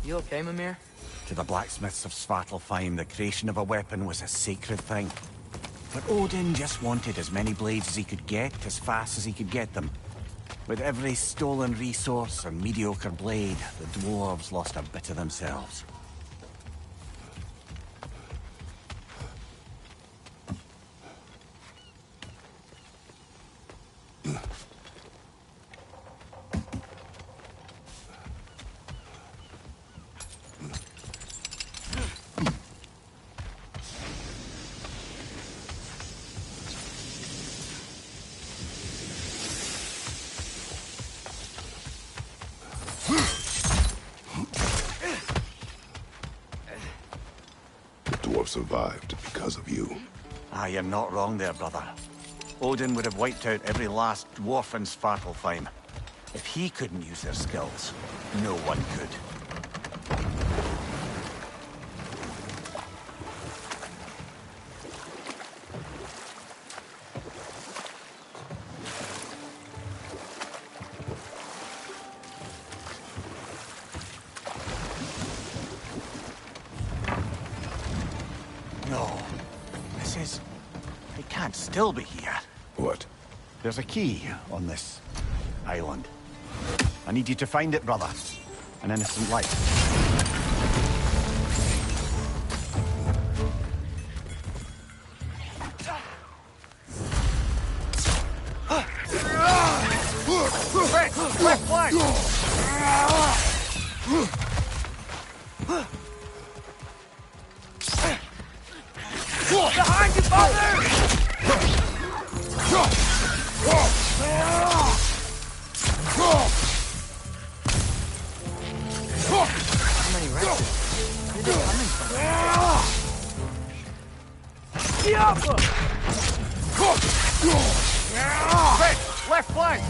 You okay, Mimir? To the blacksmiths of Svartalfheim, the creation of a weapon was a sacred thing. But Odin just wanted as many blades as he could get, as fast as he could get them. With every stolen resource and mediocre blade, the dwarves lost a bit of themselves. survived because of you. Ah, you're not wrong there, brother. Odin would have wiped out every last dwarf in Svartalfheim. If he couldn't use their skills, no one could. No. This is... It can't still be here. What? There's a key on this island. I need you to find it, brother. An innocent life. Left flank! Behind you, father! How many wrecks? Where are they coming from? Diablo! Left flank!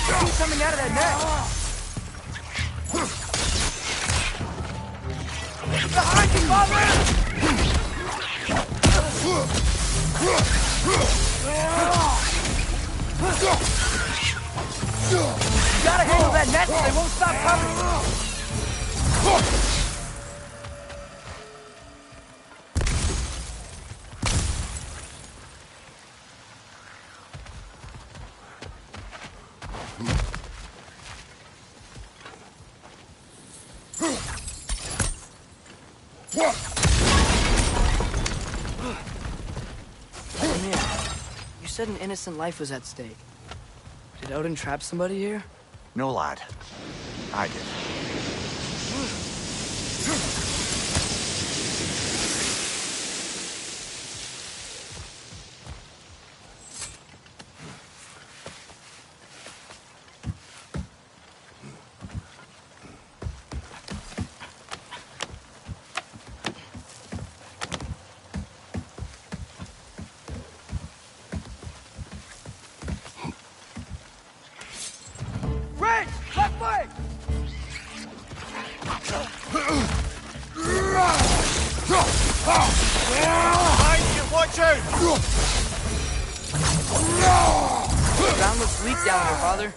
Who's coming out of that net? Behind you, father! You gotta handle that net so they won't stop coming! You said an innocent life was at stake. Did Odin trap somebody here? No, lad. I did. Red! Left flank! Behind you, watch out! The ground looks weak down there, father.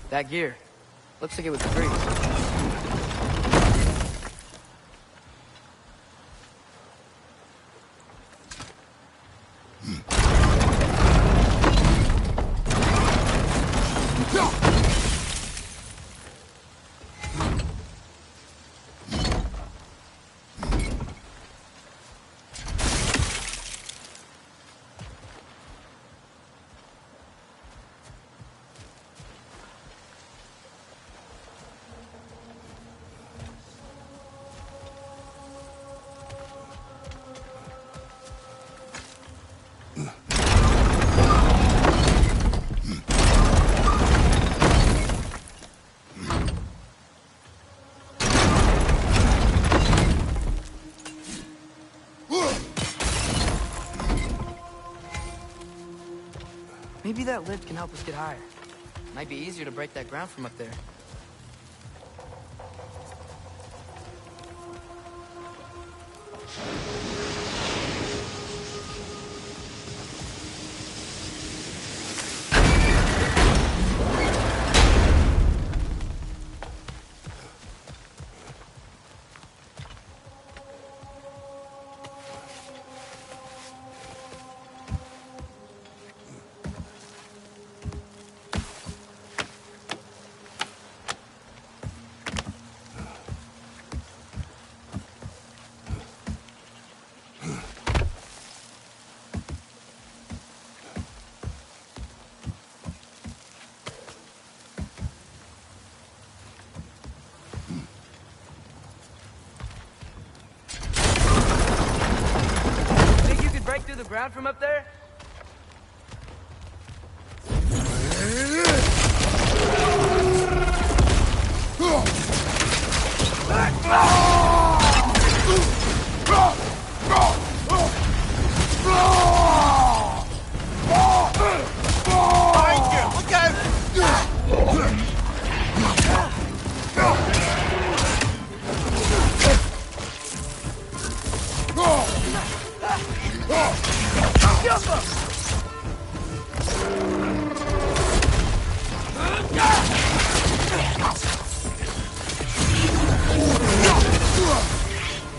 That gear. Looks like it was free. Maybe that lift can help us get higher. Might be easier to break that ground from up there. around from up there?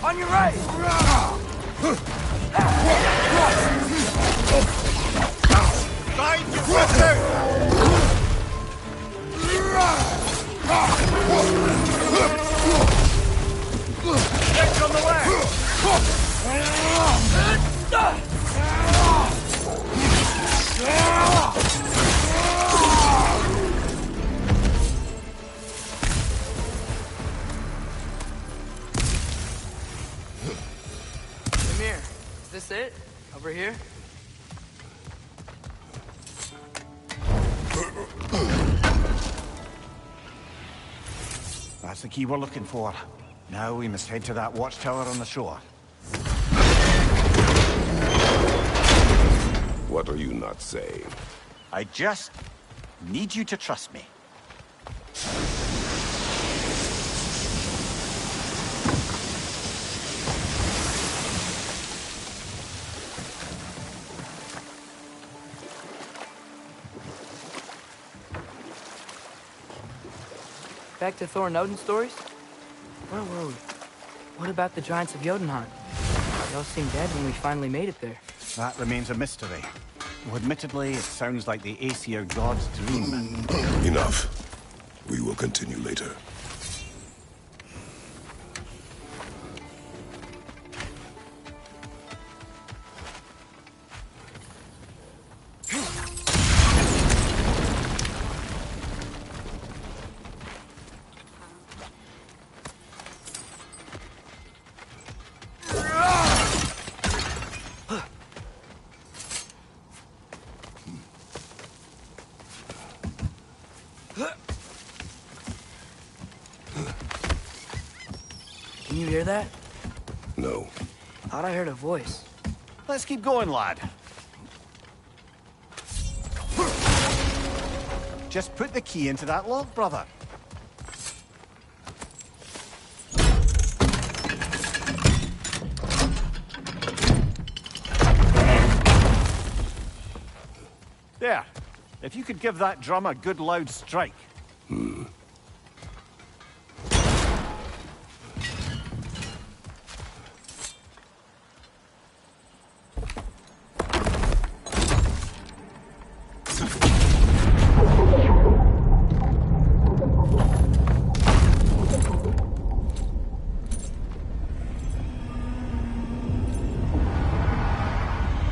On your right! Find your sister! Get on the left! Amir, is this it? Over here? That's the key we're looking for. Now we must head to that watchtower on the shore. What are you not saying? I just need you to trust me. Back to Thor and Odin stories? Where were we? What about the giants of Jotunheim? They all seemed dead when we finally made it there. That remains a mystery. Though admittedly, it sounds like the Aesir god's dream. Enough. We will continue later. Can you hear that? No. Thought I heard a voice. Let's keep going, lad. Just put the key into that lock, brother. There. If you could give that drum a good loud strike.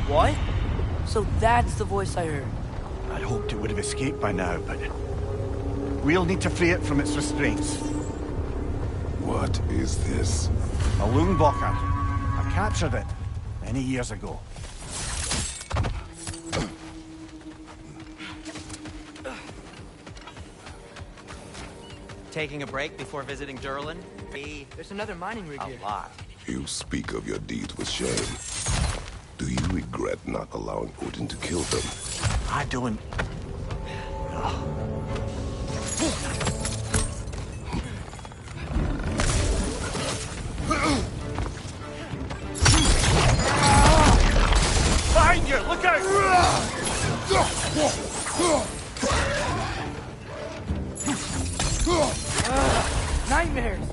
What? So that's the voice I heard. I hoped it would have escaped by now, but we'll need to free it from its restraints. What is this? A Lungbocker. I captured it many years ago. Taking a break before visiting Durlin? There's another mining rig here. A lot. You speak of your deeds with shame. Do you regret not allowing Odin to kill them? I don't... Behind you! Look out! Nightmares!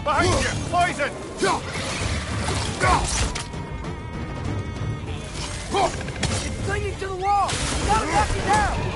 Behind you! Poison! It's clinging to the wall! Gotta knock it down!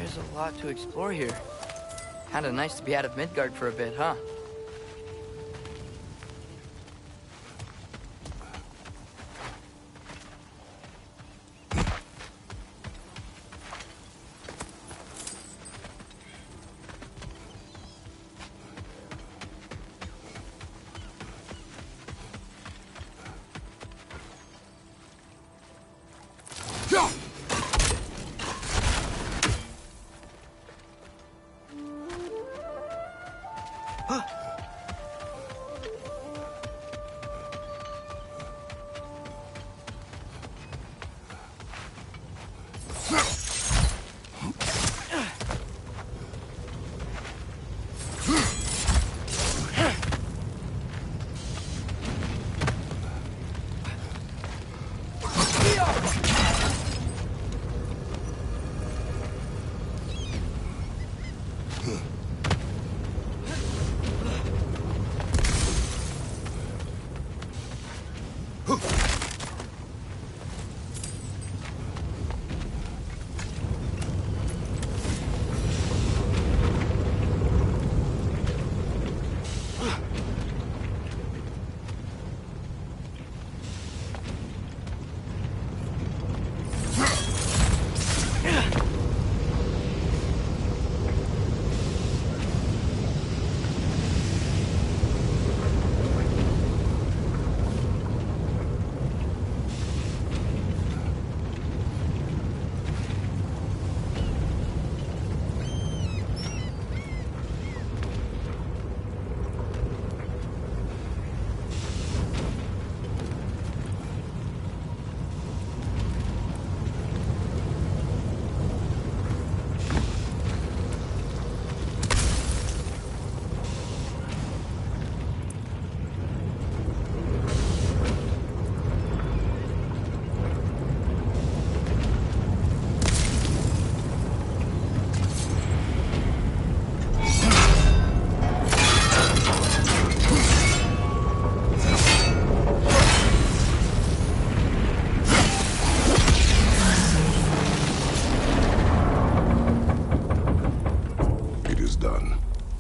There's a lot to explore here. Kinda nice to be out of Midgard for a bit, huh?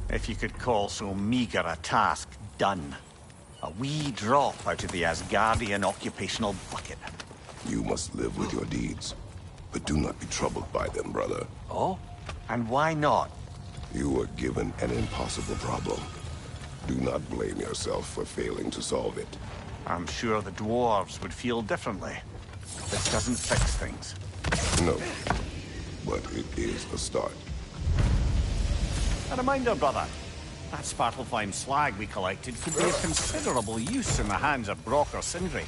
If you could call so meager a task done. A wee drop out of the Asgardian occupational bucket. You must live with your deeds, but do not be troubled by them, brother. Oh? And why not? You were given an impossible problem. Do not blame yourself for failing to solve it. I'm sure the dwarves would feel differently. This doesn't fix things. No, but it is a start. A reminder, brother. That Svartalfheim slag we collected could be of considerable use in the hands of Brock or Sindri.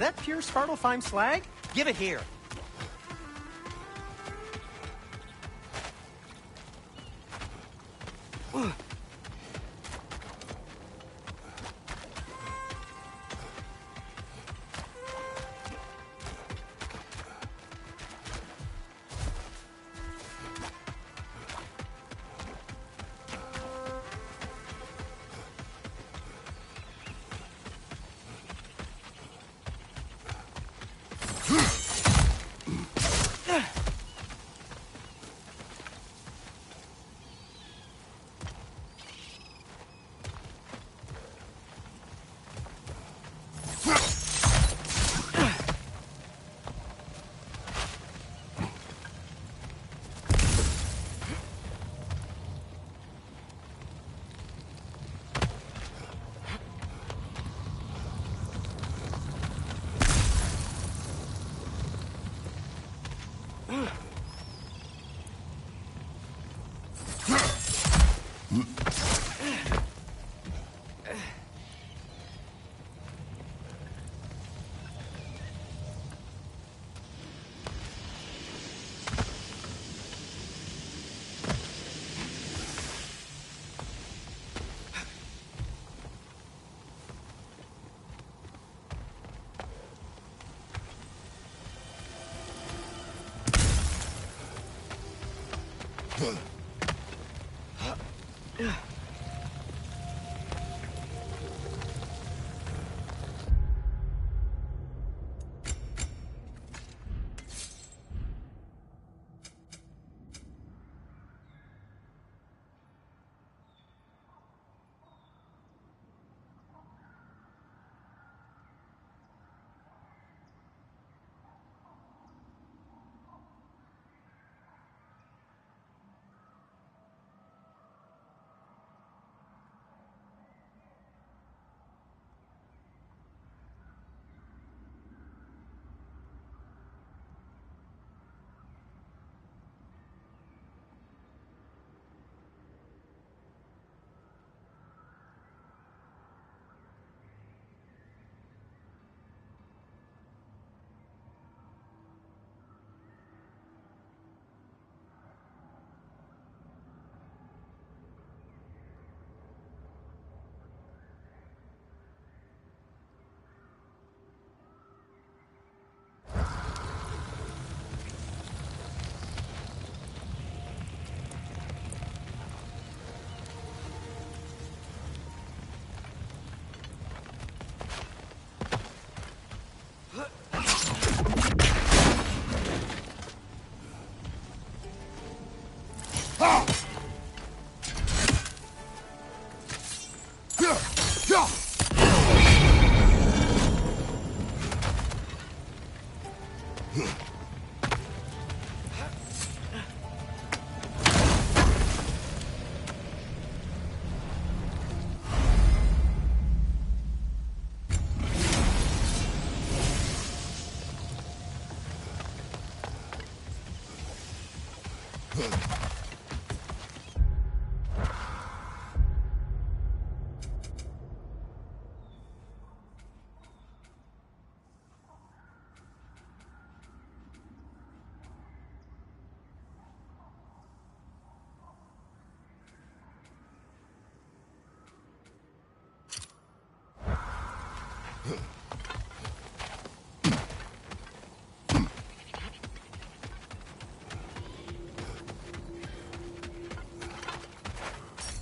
that pure Svartalfheim slag? Give it here.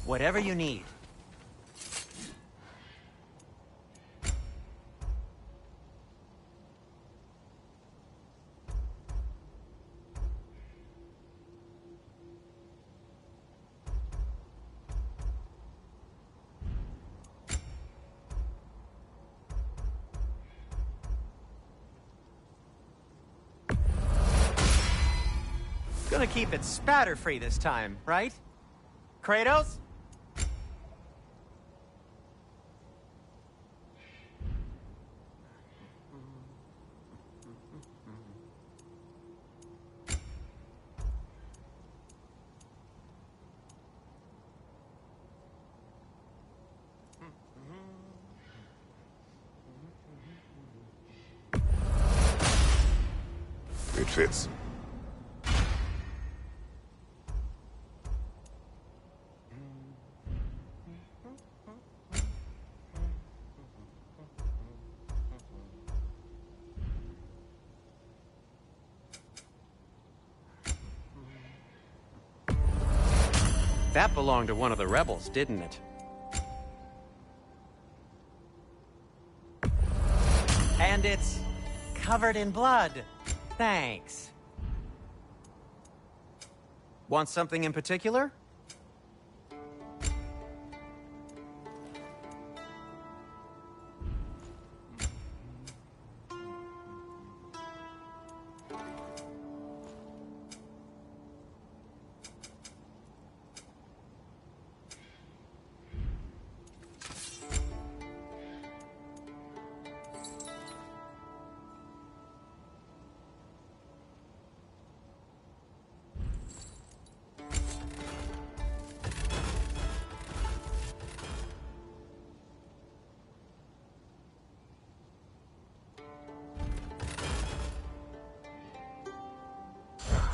Whatever you need. Gonna keep it spatter-free this time, right? Kratos? fits. That belonged to one of the rebels, didn't it? And it's covered in blood. Thanks. Want something in particular?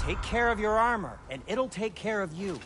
Take care of your armor, and it'll take care of you.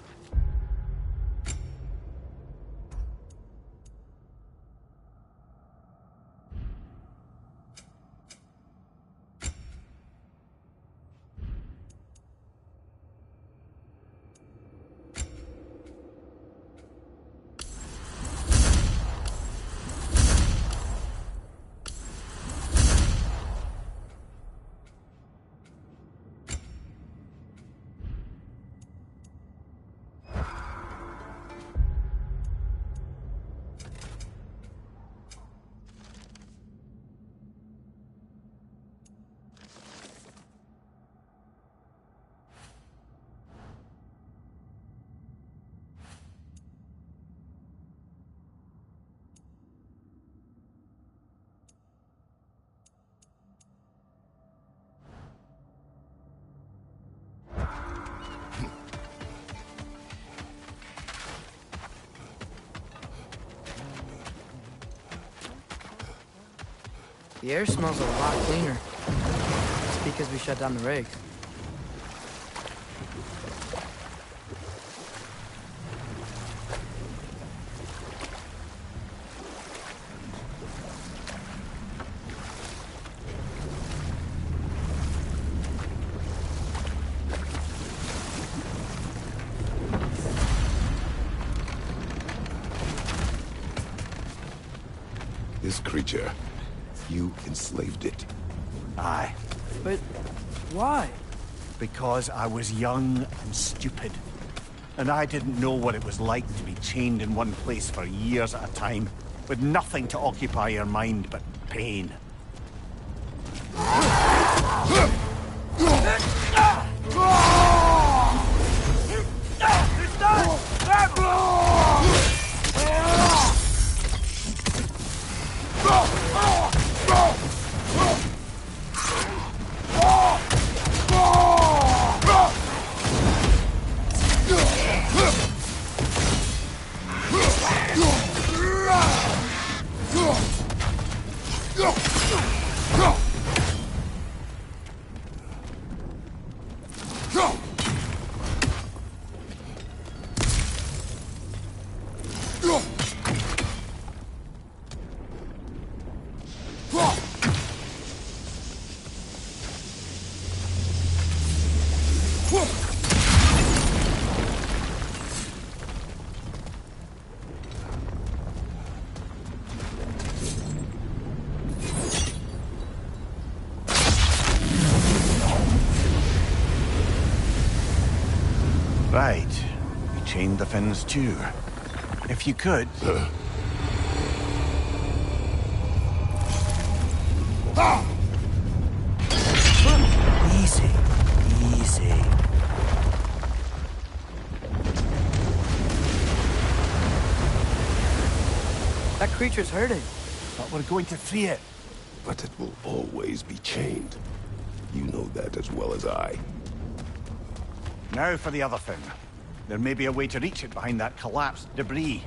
The air smells a lot cleaner. It's because we shut down the rigs. This creature, you enslaved it. Aye. But why? Because I was young and stupid. And I didn't know what it was like to be chained in one place for years at a time, with nothing to occupy your mind but pain. Right. You chained the fins too. If you could... Easy. Easy. That creature's hurting. But we're going to free it. But it will always be chained. You know that as well as I. Now for the other thing. There may be a way to reach it behind that collapsed debris.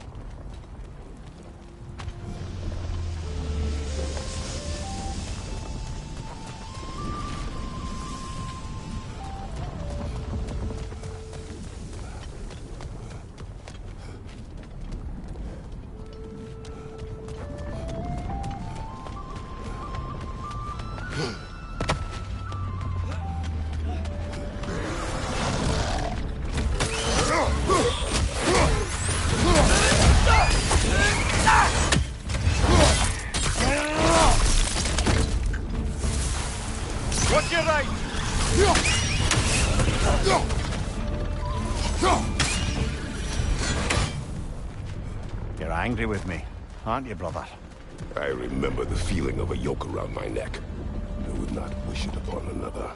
angry with me, aren't you, brother? I remember the feeling of a yoke around my neck. I would not wish it upon another.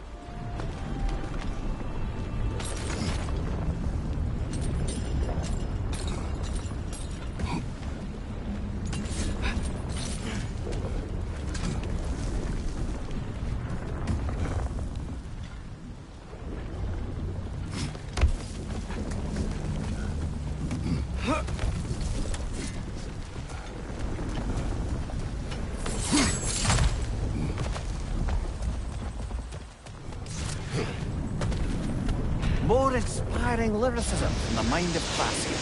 More inspiring lyricism from the mind of Classy.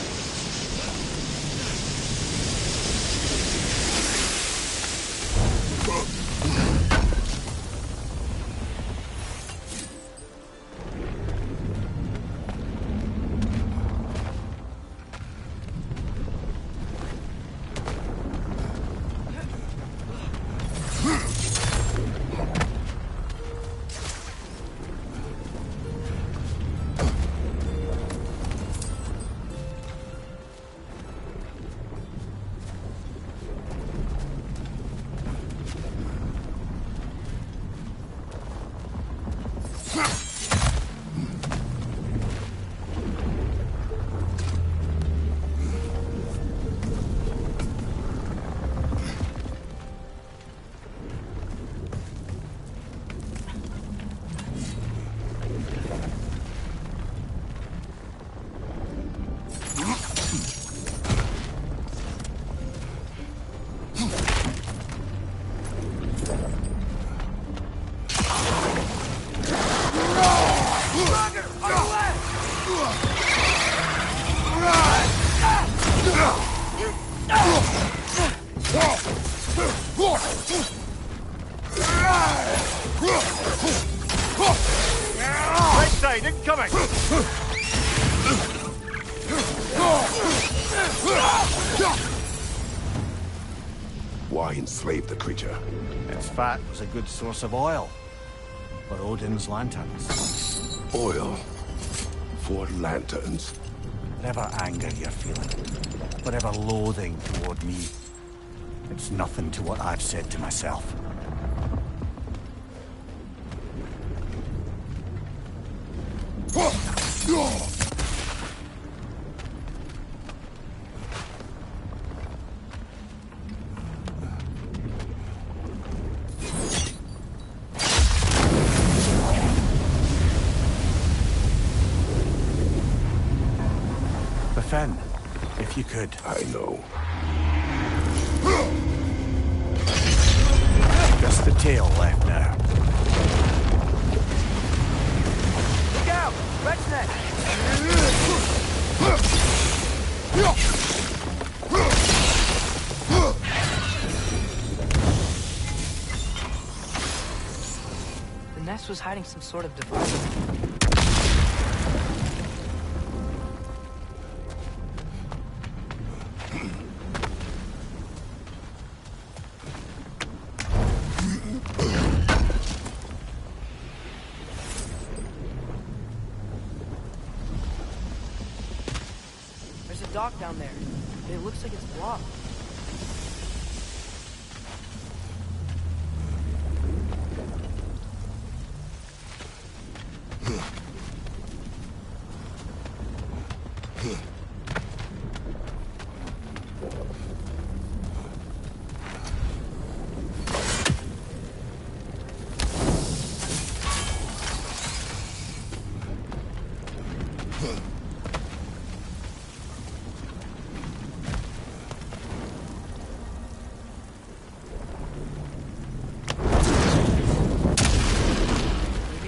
Right side, incoming! Why enslave the creature? Its fat was a good source of oil for Odin's lanterns. Oil for lanterns. Whatever anger you're feeling, whatever loathing toward me, it's nothing to what I've said to myself. Befin, if you could. I know. Just the tail left now. Look out! Rex neck! The nest was hiding some sort of device. There's a dock down there. It looks like it's blocked.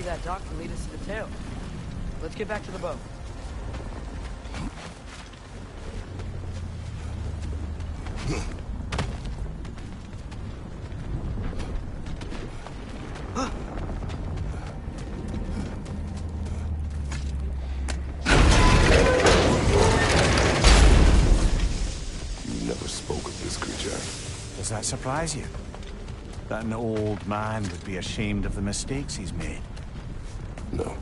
That dock can lead us to the tail. Let's get back to the boat. You never spoke of this creature. Does that surprise you? That an old man would be ashamed of the mistakes he's made? No.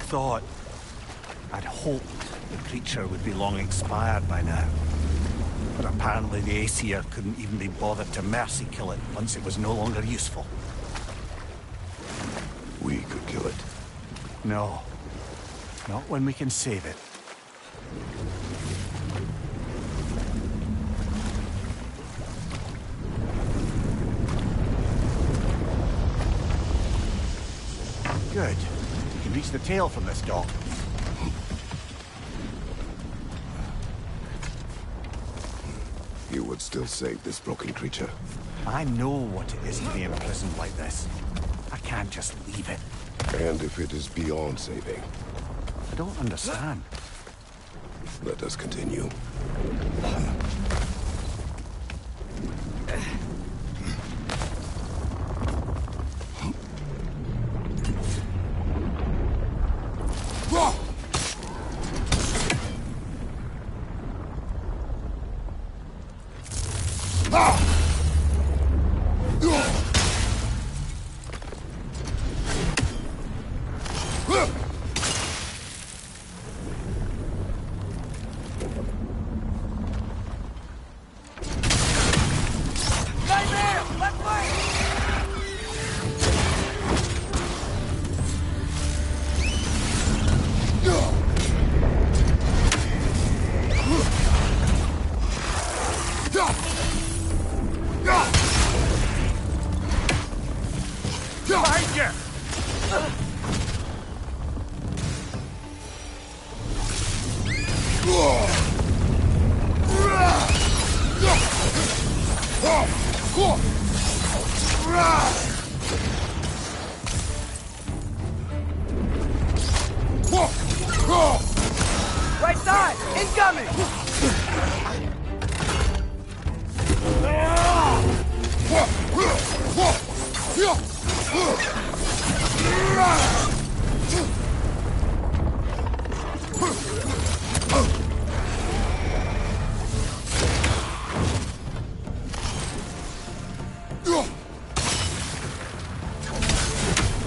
thought. I'd hoped the creature would be long expired by now. But apparently the Aesir couldn't even be bothered to mercy kill it once it was no longer useful. We could kill it. No. Not when we can save it. Good. You can reach the tail from this dock. You would still save this broken creature. I know what it is to be imprisoned like this. I can't just leave it. And if it is beyond saving, I don't understand. let us continue. Right side! Incoming!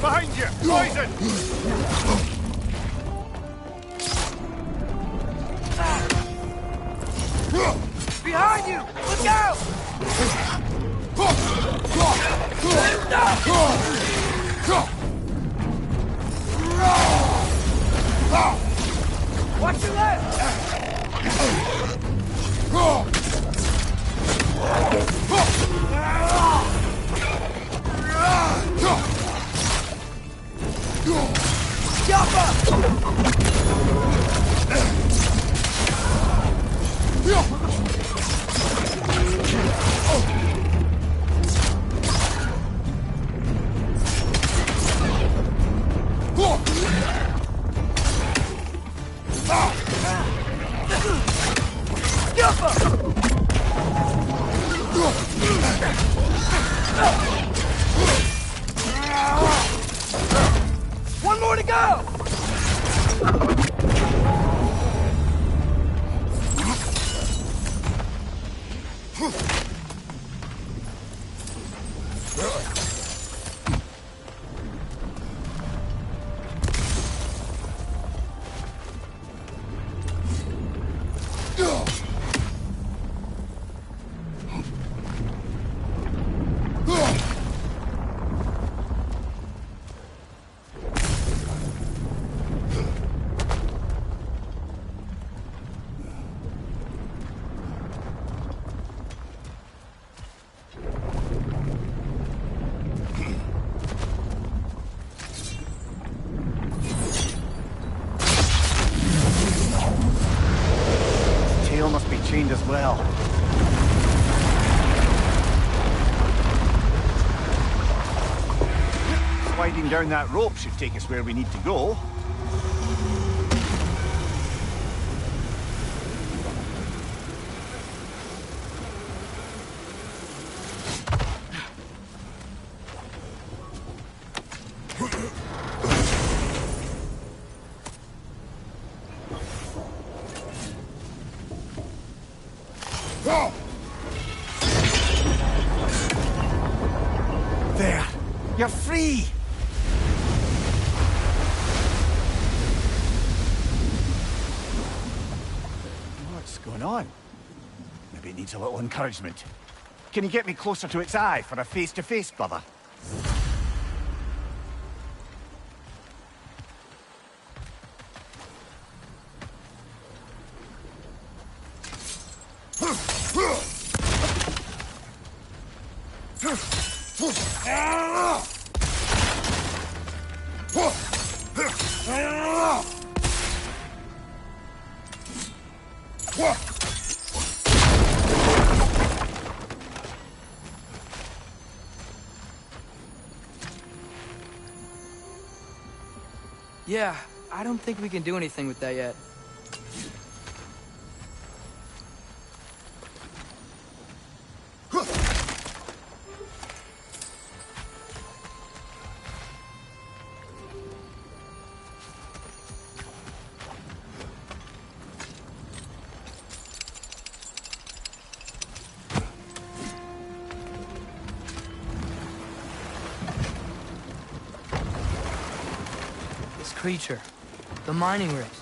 Behind you! Poison! Behind you! Look out! Watch your left! One more to go! Tail must be chained as well. Sliding down that rope should take us where we need to go. There! You're free! going on? Maybe it needs a little encouragement. Can you get me closer to its eye for a face-to-face, brother? Yeah, I don't think we can do anything with that yet. Creature. The mining rigs.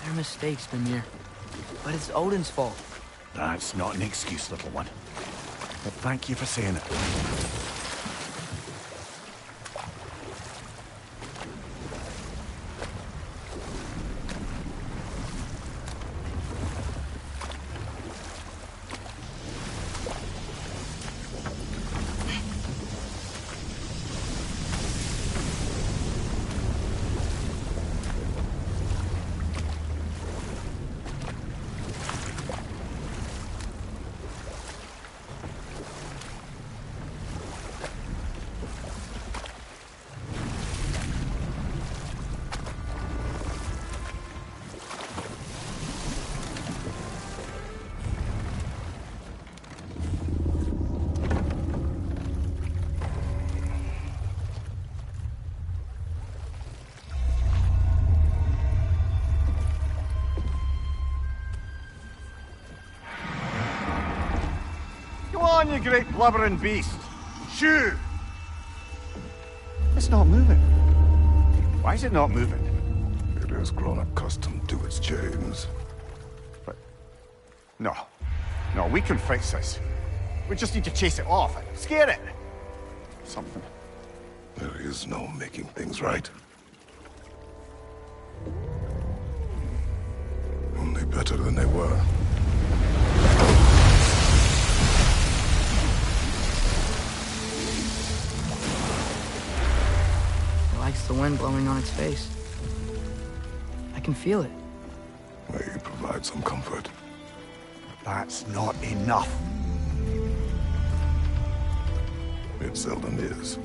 They're mistakes, Mimir. But it's Odin's fault. That's not an excuse, little one. But thank you for saying it. Go on, you great blubbering beast. Shoo! It's not moving. Why is it not moving? It has grown accustomed to its chains. But... No. No, we can fix this. We just need to chase it off and scare it. Something. There is no making things right. Only better than they were. It likes the wind blowing on its face. I can feel it. May provide some comfort. That's not enough. It seldom is.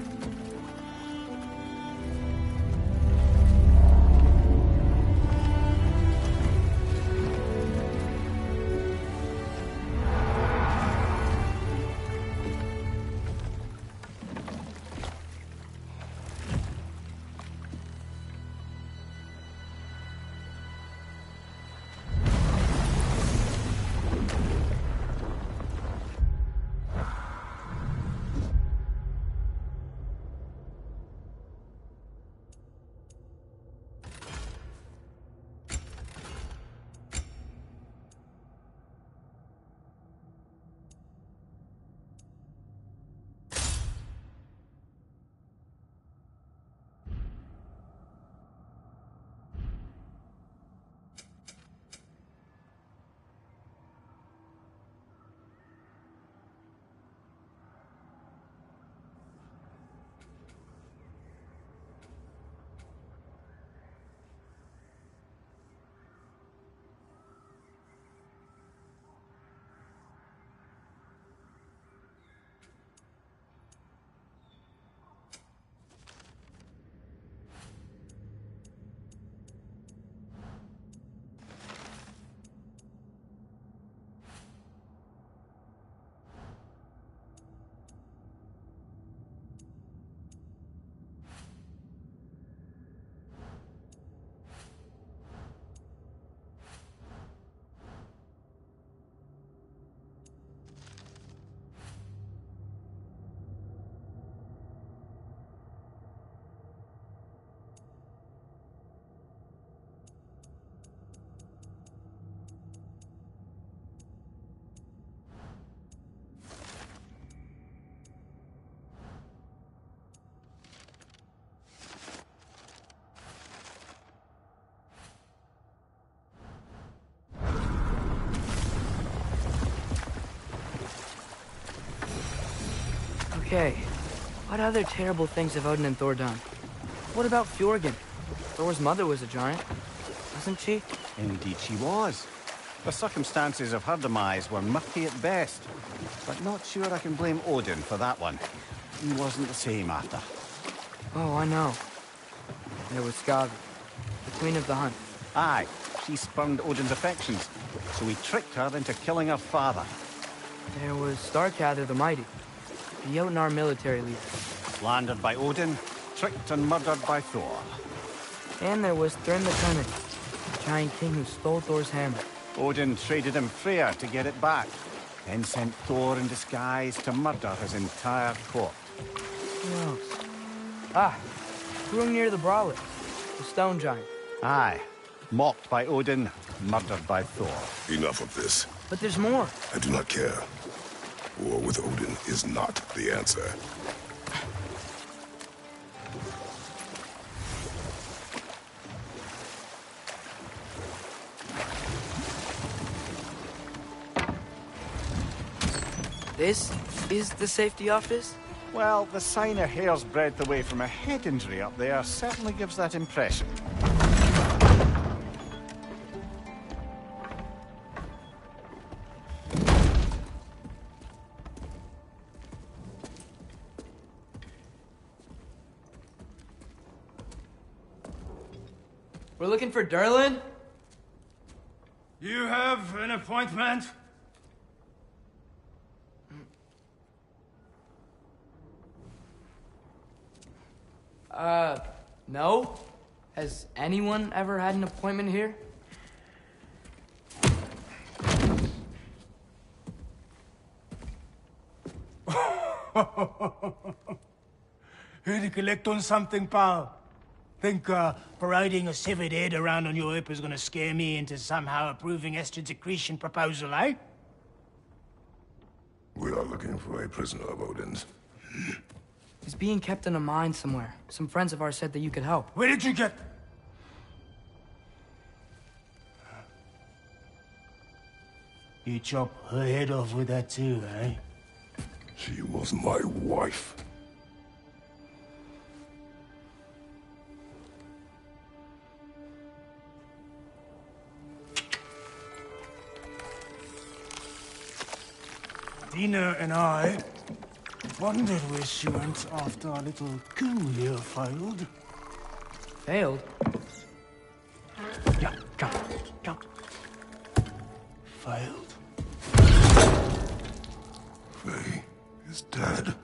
Okay. What other terrible things have Odin and Thor done? What about Fjorgen? Thor's mother was a giant, wasn't she? Indeed she was. The circumstances of her demise were murky at best. But not sure I can blame Odin for that one. He wasn't the same after. Oh, I know. There was Gowr, the queen of the hunt. Aye, she spurned Odin's affections, so he tricked her into killing her father. There was Starkather the Mighty, the Jotnar military leader. Slandered by Odin, tricked and murdered by Thor. And there was Thrym the Cunning, the giant king who stole Thor's hammer. Odin traded him Freyr to get it back, then sent Thor in disguise to murder his entire court. Who else? Ah, Hrungnir the Brawler, the stone giant. Aye, mocked by Odin, murdered by Thor. Enough of this. But there's more. I do not care. War with Odin is not the answer. This is the safety office? Well, the sign a hair's breadth away from a head injury up there certainly gives that impression. We're looking for Durlin? You have an appointment? No? Has anyone ever had an appointment here? Here to collect on something, pal? Think, parading a severed head around on your hip is gonna scare me into somehow approving Estrid's accretion proposal, eh? We are looking for a prisoner of Odin's. He's being kept in a mine somewhere. Some friends of ours said that you could help. Where did you get... You chop her head off with that too, eh? She was my wife. Dina and I wondered where she went after our little coup here failed. Failed? Yeah, come. Failed. Faye is dead.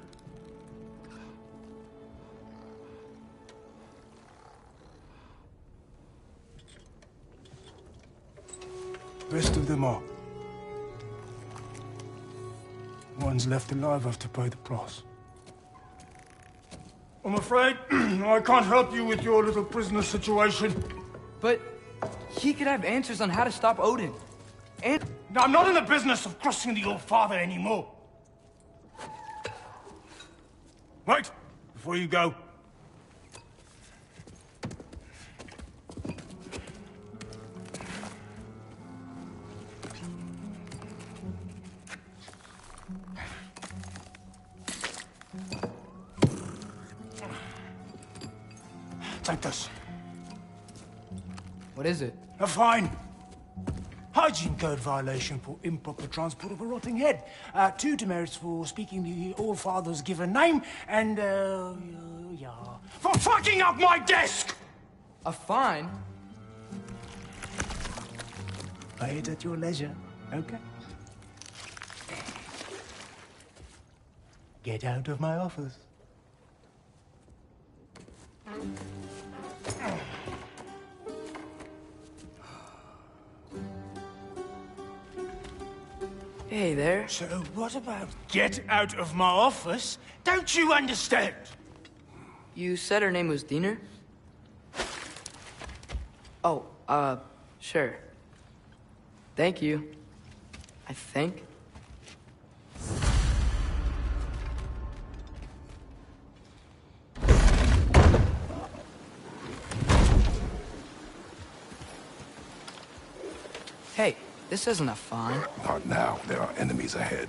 Rest of them are. One's left alive have to pay the price. I'm afraid I can't help you with your little prisoner situation. But he could have answers on how to stop Odin. And Now, I'm not in the business of crossing the old father anymore. Wait, before you go. Take this. what is it? A fine. Hygiene code violation for improper transport of a rotting head. 2 demerits for speaking the All-Father's given name, and, yeah. For fucking up my desk! A fine? Pay it at your leisure, okay? Get out of my office. Hey there. So what about get out of my office? Don't you understand? You said her name was Diener? Oh, sure. Thank you. I think. Hey, this isn't a fine. Not now. There are enemies ahead.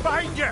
Behind you!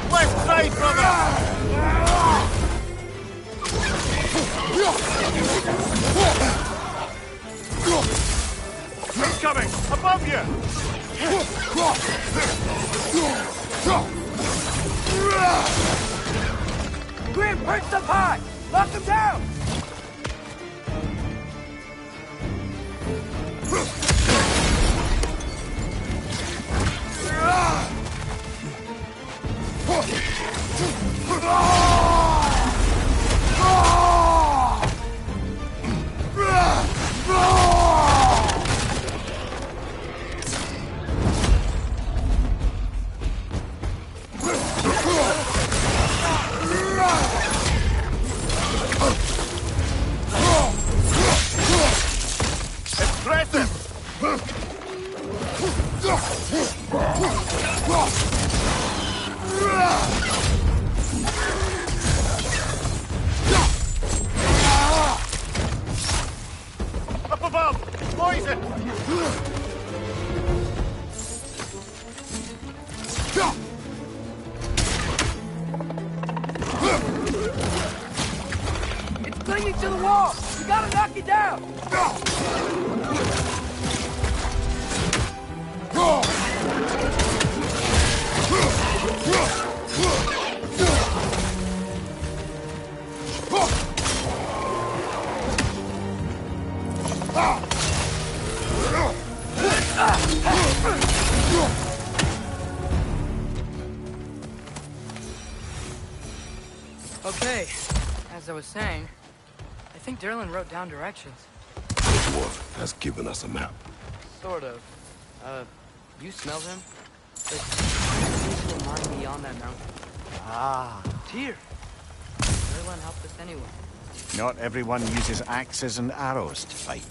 Left side, brother! Incoming! Above you! Grim, perch up high! Lock him down! Up above! Poison! It's clinging to the wall! You gotta knock it down! Okay, as I was saying, I think Derlin wrote down directions. The dwarf has given us a map. Sort of. You smell him? It seems to remind me on that mountain. Ah. Tyr! Derlin helped us anyway. Not everyone uses axes and arrows to fight.